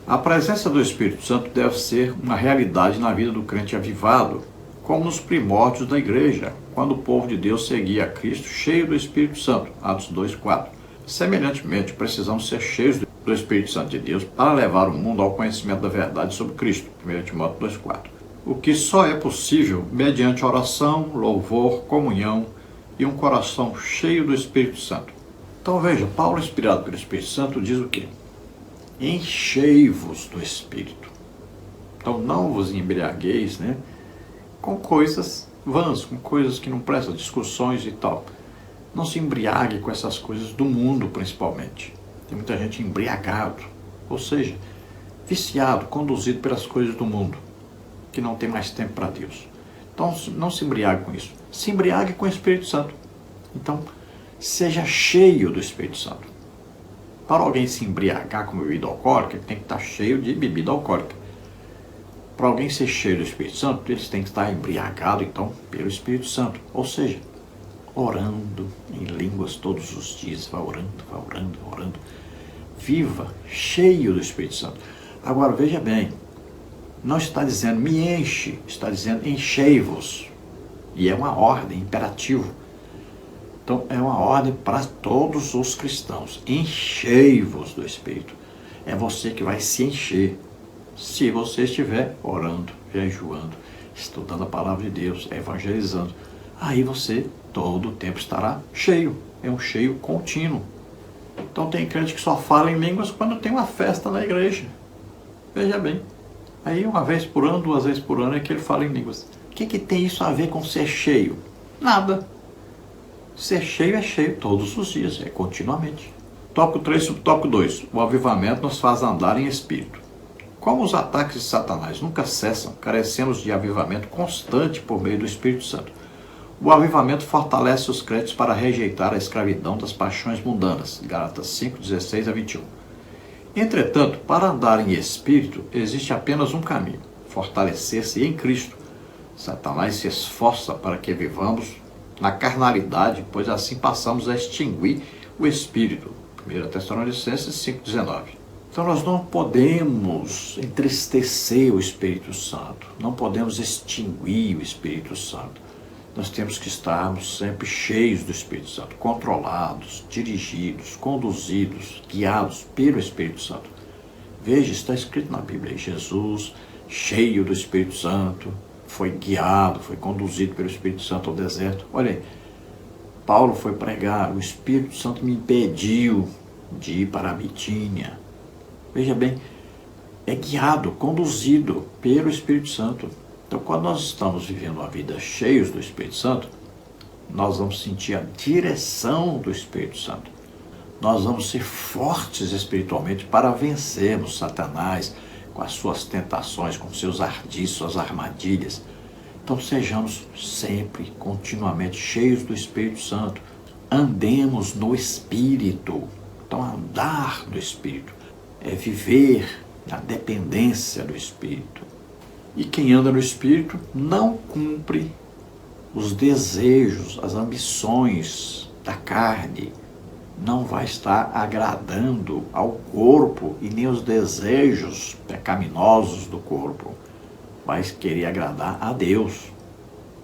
A presença do Espírito Santo deve ser uma realidade na vida do crente avivado, como nos primórdios da igreja, quando o povo de Deus seguia a Cristo cheio do Espírito Santo. Atos 2,4. Semelhantemente, precisamos ser cheios do Espírito Santo de Deus para levar o mundo ao conhecimento da verdade sobre Cristo. 1 Timóteo 2,4. O que só é possível mediante oração, louvor, comunhão e um coração cheio do Espírito Santo. Então veja, Paulo, inspirado pelo Espírito Santo, diz o quê? Enchei-vos do Espírito. Então não vos embriagueis, com coisas vãs, com coisas que não prestam, discussões e tal. Não se embriague com essas coisas do mundo, principalmente. Tem muita gente embriagado, ou seja, viciado, conduzido pelas coisas do mundo, que não tem mais tempo para Deus. Então não se embriague com isso. Se embriague com o Espírito Santo. Então, seja cheio do Espírito Santo. Para alguém se embriagar com bebida alcoólica, ele tem que estar cheio de bebida alcoólica. Para alguém ser cheio do Espírito Santo, eles têm que estar embriagado, então, pelo Espírito Santo. Ou seja, orando em línguas todos os dias, vai orando, vai orando, vai orando. Viva, cheio do Espírito Santo. Agora, veja bem, não está dizendo me enche, está dizendo enchei-vos. E é uma ordem, imperativo. Então, é uma ordem para todos os cristãos. Enchei-vos do Espírito. É você que vai se encher. Se você estiver orando, jejuando, estudando a palavra de Deus, evangelizando, aí você todo o tempo estará cheio. É um cheio contínuo. Então tem crente que só fala em línguas quando tem uma festa na igreja. Veja bem. Aí uma vez por ano, 2 vezes por ano é que ele fala em línguas. O que tem isso a ver com ser cheio? Nada. Ser cheio é cheio todos os dias, é continuamente. Tópico 3, subtópico 2. O avivamento nos faz andar em espírito. Como os ataques de Satanás nunca cessam, carecemos de avivamento constante por meio do Espírito Santo. O avivamento fortalece os crentes para rejeitar a escravidão das paixões mundanas. Gálatas 5, 16 a 21. Entretanto, para andar em espírito, existe apenas um caminho: fortalecer-se em Cristo. Satanás se esforça para que vivamos na carnalidade, pois assim passamos a extinguir o espírito. 1 Tessalonicenses 5,19. Então nós não podemos entristecer o Espírito Santo, não podemos extinguir o Espírito Santo. Nós temos que estarmos sempre cheios do Espírito Santo, controlados, dirigidos, conduzidos, guiados pelo Espírito Santo. Veja, está escrito na Bíblia, Jesus, cheio do Espírito Santo, foi guiado, foi conduzido pelo Espírito Santo ao deserto. Olha aí, Paulo foi pregar, o Espírito Santo me impediu de ir para a Bitínia. Veja bem, é guiado, conduzido pelo Espírito Santo. Então, quando nós estamos vivendo uma vida cheios do Espírito Santo, nós vamos sentir a direção do Espírito Santo. Nós vamos ser fortes espiritualmente para vencermos Satanás com as suas tentações, com seus ardis, suas armadilhas. Então, sejamos sempre, continuamente cheios do Espírito Santo. Andemos no Espírito. Então, andar no Espírito é viver na dependência do Espírito. E quem anda no Espírito não cumpre os desejos, as ambições da carne. Não vai estar agradando ao corpo e nem os desejos pecaminosos do corpo. Vai querer agradar a Deus.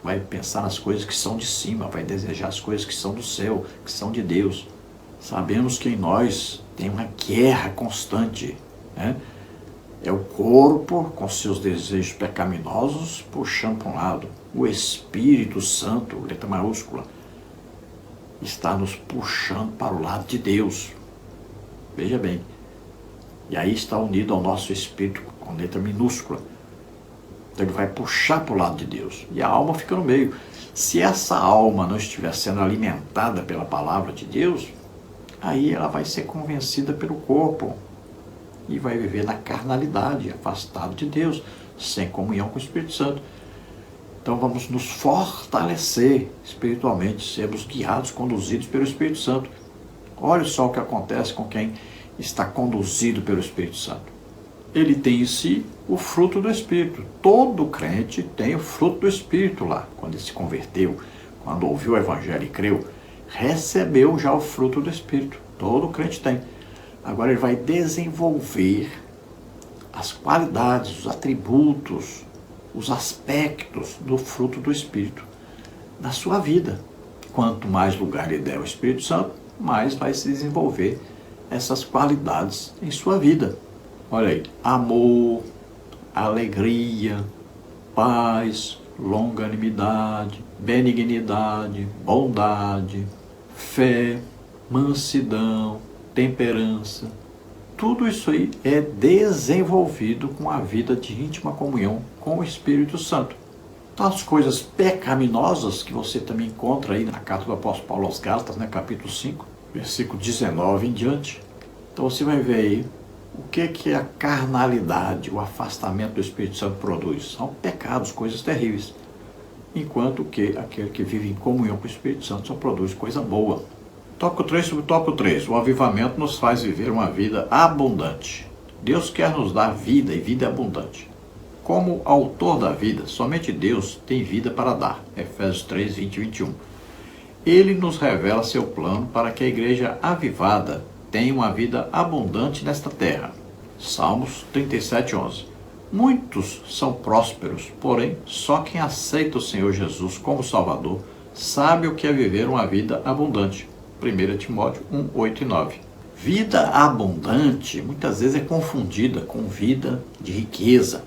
Vai pensar nas coisas que são de cima, vai desejar as coisas que são do céu, que são de Deus. Sabemos que em nós tem uma guerra constante, né? É o corpo com seus desejos pecaminosos puxando para um lado. O Espírito Santo, letra maiúscula, está nos puxando para o lado de Deus. Veja bem. E aí está unido ao nosso espírito com letra minúscula. Então ele vai puxar para o lado de Deus. E a alma fica no meio. Se essa alma não estiver sendo alimentada pela palavra de Deus, aí ela vai ser convencida pelo corpo. E vai viver na carnalidade, afastado de Deus, sem comunhão com o Espírito Santo. Então vamos nos fortalecer espiritualmente, sermos guiados, conduzidos pelo Espírito Santo. Olha só o que acontece com quem está conduzido pelo Espírito Santo. Ele tem em si o fruto do Espírito. Todo crente tem o fruto do Espírito lá. Quando ele se converteu, quando ouviu o Evangelho e creu, recebeu já o fruto do Espírito. Todo crente tem. Agora ele vai desenvolver as qualidades, os atributos, os aspectos do fruto do Espírito na sua vida. Quanto mais lugar ele der ao Espírito Santo, mais vai se desenvolver essas qualidades em sua vida. Olha aí, amor, alegria, paz, longanimidade, benignidade, bondade, fé, mansidão, temperança. Tudo isso aí é desenvolvido com a vida de íntima comunhão com o Espírito Santo. Então, as coisas pecaminosas que você também encontra aí na carta do apóstolo Paulo aos Gálatas, né, capítulo 5, versículo 19 em diante. Então você vai ver aí o que a carnalidade, o afastamento do Espírito Santo produz. São pecados, coisas terríveis. Enquanto que aquele que vive em comunhão com o Espírito Santo só produz coisa boa. Tópico 3 sobre o tópico 3. O avivamento nos faz viver uma vida abundante. Deus quer nos dar vida e vida abundante. Como autor da vida, somente Deus tem vida para dar. Efésios 3, 20 e 21. Ele nos revela seu plano para que a igreja avivada tenha uma vida abundante nesta terra. Salmos 37, 11. Muitos são prósperos, porém, só quem aceita o Senhor Jesus como Salvador sabe o que é viver uma vida abundante. 1 Timóteo 1, 8 e 9. Vida abundante muitas vezes é confundida com vida de riqueza.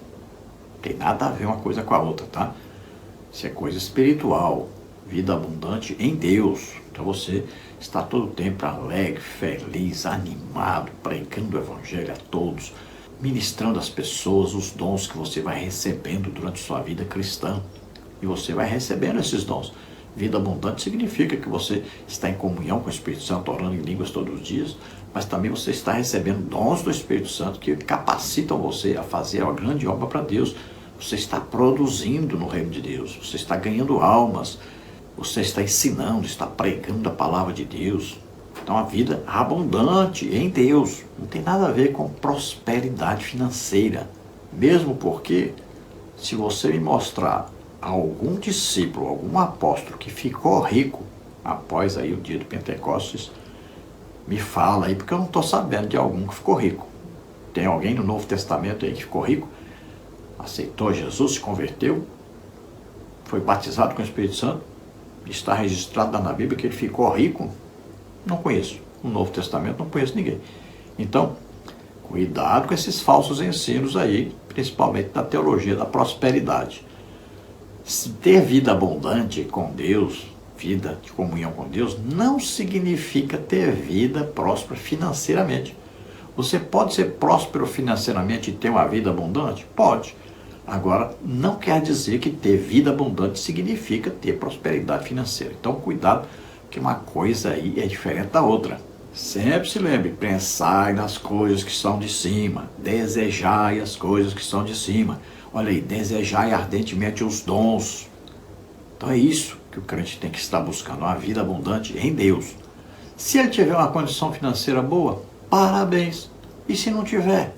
Não tem nada a ver uma coisa com a outra, tá? Isso é coisa espiritual. Vida abundante em Deus. Então você está todo o tempo alegre, feliz, animado, pregando o Evangelho a todos, ministrando às pessoas os dons que você vai recebendo durante sua vida cristã. E você vai recebendo esses dons. Vida abundante significa que você está em comunhão com o Espírito Santo, orando em línguas todos os dias, mas também você está recebendo dons do Espírito Santo que capacitam você a fazer uma grande obra para Deus. Você está produzindo no reino de Deus, você está ganhando almas, você está ensinando, está pregando a palavra de Deus. Então a vida abundante em Deus não tem nada a ver com prosperidade financeira. Mesmo porque, se você me mostrar algum discípulo, algum apóstolo que ficou rico após aí o dia do Pentecostes, me fala aí, porque eu não estou sabendo de algum que ficou rico. Tem alguém no Novo Testamento aí que ficou rico? Aceitou Jesus, se converteu, foi batizado com o Espírito Santo, está registrado lá na Bíblia que ele ficou rico? Não conheço. No Novo Testamento não conheço ninguém. Então, cuidado com esses falsos ensinos aí, principalmente da teologia da prosperidade. Ter vida abundante com Deus, vida de comunhão com Deus, não significa ter vida próspera financeiramente. Você pode ser próspero financeiramente e ter uma vida abundante? Pode. Agora, não quer dizer que ter vida abundante significa ter prosperidade financeira. Então, cuidado, que uma coisa aí é diferente da outra. Sempre se lembre, pensai nas coisas que são de cima, desejai as coisas que são de cima. Olha aí, desejai ardentemente os dons. Então é isso que o crente tem que estar buscando, uma vida abundante em Deus. Se ele tiver uma condição financeira boa, parabéns. E se não tiver,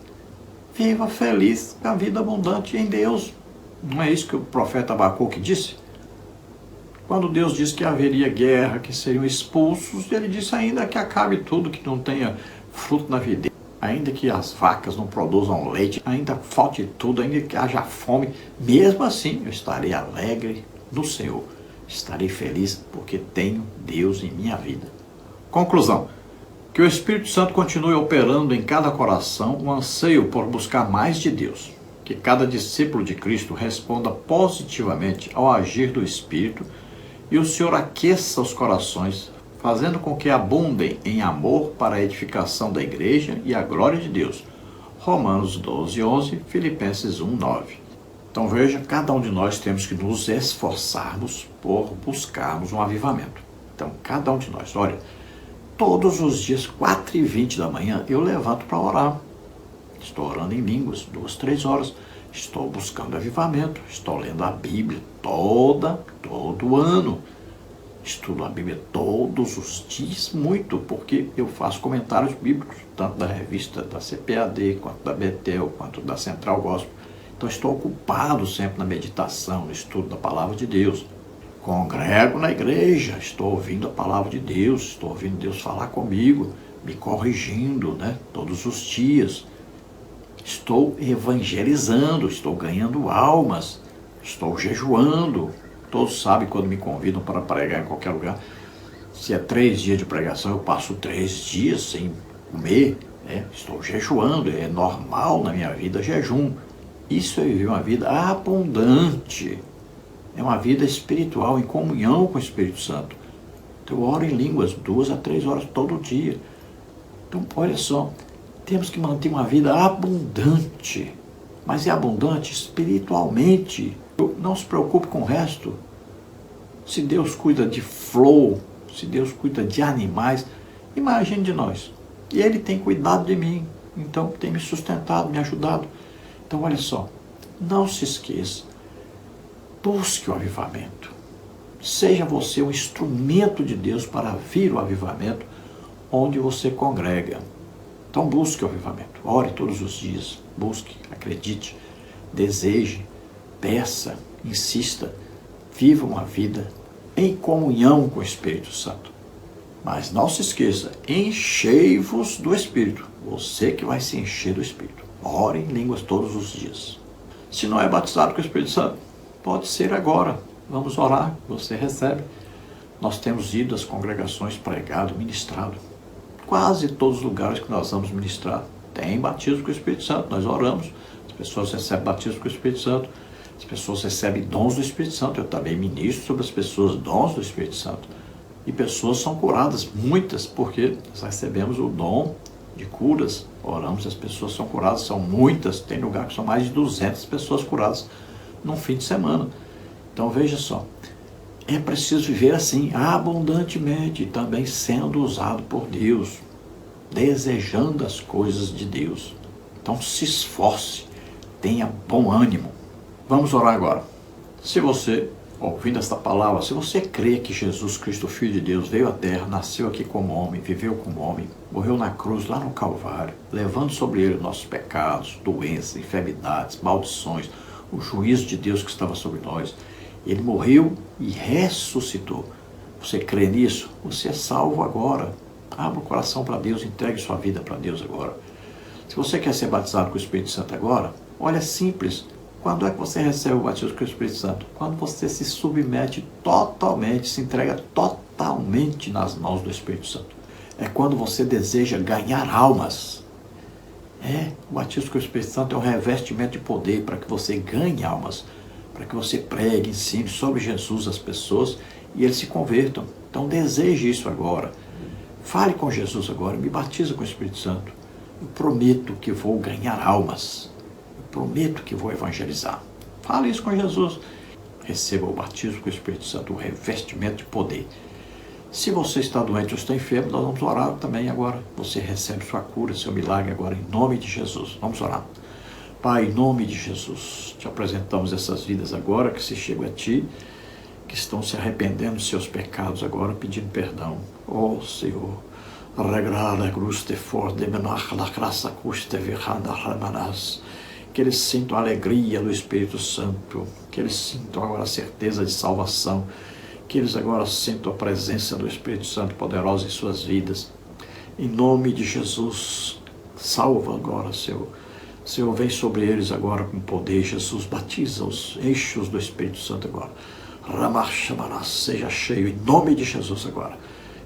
viva feliz com a vida abundante em Deus. Não é isso que o profeta Abacuque disse? Quando Deus disse que haveria guerra, que seriam expulsos, ele disse ainda que acabe tudo, que não tenha fruto na videira, ainda que as vacas não produzam leite, ainda falte tudo, ainda que haja fome, mesmo assim eu estarei alegre no Senhor, estarei feliz porque tenho Deus em minha vida. Conclusão: que o Espírito Santo continue operando em cada coração um anseio por buscar mais de Deus, que cada discípulo de Cristo responda positivamente ao agir do Espírito e o Senhor aqueça os corações, fazendo com que abundem em amor para a edificação da igreja e a glória de Deus. Romanos 12, 11, Filipenses 1, 9. Então veja, cada um de nós temos que nos esforçarmos por buscarmos um avivamento. Então cada um de nós, olha, todos os dias, 4h20 da manhã, eu levanto para orar. Estou orando em línguas, 2, 3 horas. Estou buscando avivamento, estou lendo a Bíblia todo ano. Estudo a Bíblia todos os dias, muito, porque eu faço comentários bíblicos, tanto da revista da CPAD, quanto da Betel, quanto da Central Gospel. Então estou ocupado sempre na meditação, no estudo da Palavra de Deus. Congrego na igreja, estou ouvindo a Palavra de Deus, estou ouvindo Deus falar comigo, me corrigindo, né, todos os dias. Estou evangelizando, estou ganhando almas, estou jejuando. Todos sabem quando me convidam para pregar em qualquer lugar. Se é 3 dias de pregação, eu passo 3 dias sem comer. Estou jejuando, é normal na minha vida jejum. Isso é viver uma vida abundante. É uma vida espiritual, em comunhão com o Espírito Santo. Então, eu oro em línguas 2 a 3 horas todo dia. Então, olha só, temos que manter uma vida abundante. Mas é abundante espiritualmente. Não se preocupe com o resto. Se Deus cuida de flor, se Deus cuida de animais, imagine de nós. E Ele tem cuidado de mim. Então, tem me sustentado, me ajudado. Então, olha só, não se esqueça. Busque o avivamento. Seja você um instrumento de Deus para vir o avivamento onde você congrega. Então busque o avivamento, ore todos os dias, busque, acredite, deseje, peça, insista, viva uma vida em comunhão com o Espírito Santo. Mas não se esqueça, enchei-vos do Espírito, você que vai se encher do Espírito. Ore em línguas todos os dias. Se não é batizado com o Espírito Santo, pode ser agora. Vamos orar, você recebe. Nós temos ido às congregações pregado, ministrado. Quase todos os lugares que nós vamos ministrar tem batismo com o Espírito Santo. Nós oramos, as pessoas recebem batismo com o Espírito Santo, as pessoas recebem dons do Espírito Santo. Eu também ministro sobre as pessoas dons do Espírito Santo. E pessoas são curadas, muitas, porque nós recebemos o dom de curas. Oramos e as pessoas são curadas, são muitas. Tem lugar que são mais de 200 pessoas curadas num fim de semana. Então veja só, é preciso viver assim, abundantemente, também sendo usado por Deus, desejando as coisas de Deus. Então se esforce, tenha bom ânimo. Vamos orar agora. Se você, ouvindo esta palavra, se você crê que Jesus Cristo, Filho de Deus, veio à terra, nasceu aqui como homem, viveu como homem, morreu na cruz, lá no Calvário, levando sobre ele nossos pecados, doenças, enfermidades, maldições, o juízo de Deus que estava sobre nós, ele morreu e ressuscitou. Você crê nisso? Você é salvo agora. Abra o coração para Deus, entregue sua vida para Deus agora. Se você quer ser batizado com o Espírito Santo agora, olha, é simples. Quando é que você recebe o batismo com o Espírito Santo? Quando você se submete totalmente, se entrega totalmente nas mãos do Espírito Santo. É quando você deseja ganhar almas. O batismo com o Espírito Santo é um revestimento de poder para que você ganhe almas, para que você pregue, ensine sobre Jesus às pessoas e eles se convertam. Então deseje isso agora. Fale com Jesus agora, me batiza com o Espírito Santo. Eu prometo que vou ganhar almas. Eu prometo que vou evangelizar. Fale isso com Jesus. Receba o batismo com o Espírito Santo, o revestimento de poder. Se você está doente ou está enfermo, nós vamos orar também agora. Você recebe sua cura, seu milagre agora, em nome de Jesus. Vamos orar. Pai, em nome de Jesus, te apresentamos essas vidas agora que se chegam a Ti, que estão se arrependendo dos seus pecados agora, pedindo perdão. Oh, Senhor, que eles sintam a alegria do Espírito Santo, que eles sintam agora a certeza de salvação, que eles agora sintam a presença do Espírito Santo poderosa em suas vidas. Em nome de Jesus, salva agora, Senhor. Senhor, vem sobre eles agora com poder. Jesus, batiza-os, enche-os do Espírito Santo agora. Seja cheio em nome de Jesus agora.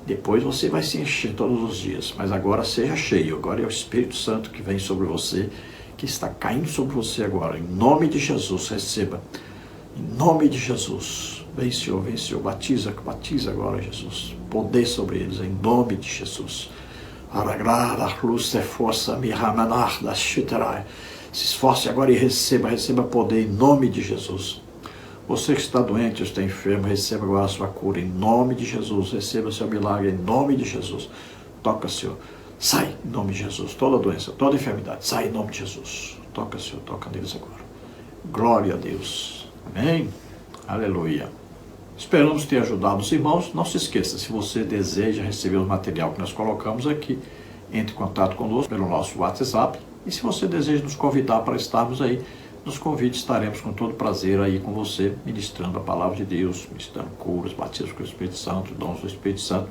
Depois você vai se encher todos os dias, mas agora seja cheio. Agora é o Espírito Santo que vem sobre você, que está caindo sobre você agora. Em nome de Jesus, receba. Em nome de Jesus. Vem, Senhor, batiza agora, Jesus. Poder sobre eles, em nome de Jesus. Se esforce agora e receba poder em nome de Jesus. Você que está doente ou está enfermo, receba agora a sua cura em nome de Jesus. Receba seu milagre em nome de Jesus. Toca, Senhor. Sai em nome de Jesus. Toda doença, toda enfermidade, sai em nome de Jesus. Toca, Senhor, toca neles agora. Glória a Deus. Amém? Aleluia. Esperamos ter ajudado os irmãos. Não se esqueça, se você deseja receber o material que nós colocamos aqui, entre em contato conosco pelo nosso WhatsApp. E se você deseja nos convidar para estarmos aí, nos convide, estaremos com todo prazer aí com você, ministrando a palavra de Deus, ministrando curas, batismo com o Espírito Santo, dons do Espírito Santo.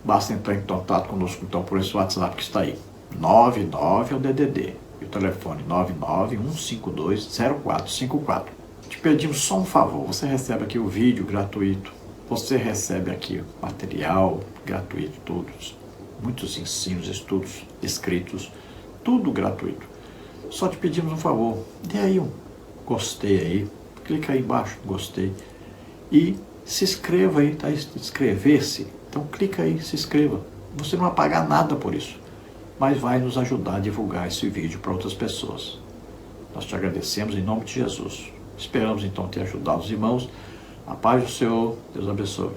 Basta entrar em contato conosco então por esse WhatsApp que está aí. 99 é o DDD. E o telefone 991520454. Te pedimos só um favor, você recebe aqui o vídeo gratuito, você recebe aqui o material gratuito, todos, muitos ensinos, estudos, escritos, tudo gratuito. Só te pedimos um favor, dê aí um gostei aí, clica aí embaixo, gostei, e se inscreva aí, tá? Inscrever-se, então clica aí, se inscreva, você não vai pagar nada por isso, mas vai nos ajudar a divulgar esse vídeo para outras pessoas. Nós te agradecemos em nome de Jesus. Esperamos então ter ajudado os irmãos. A paz do Senhor. Deus abençoe.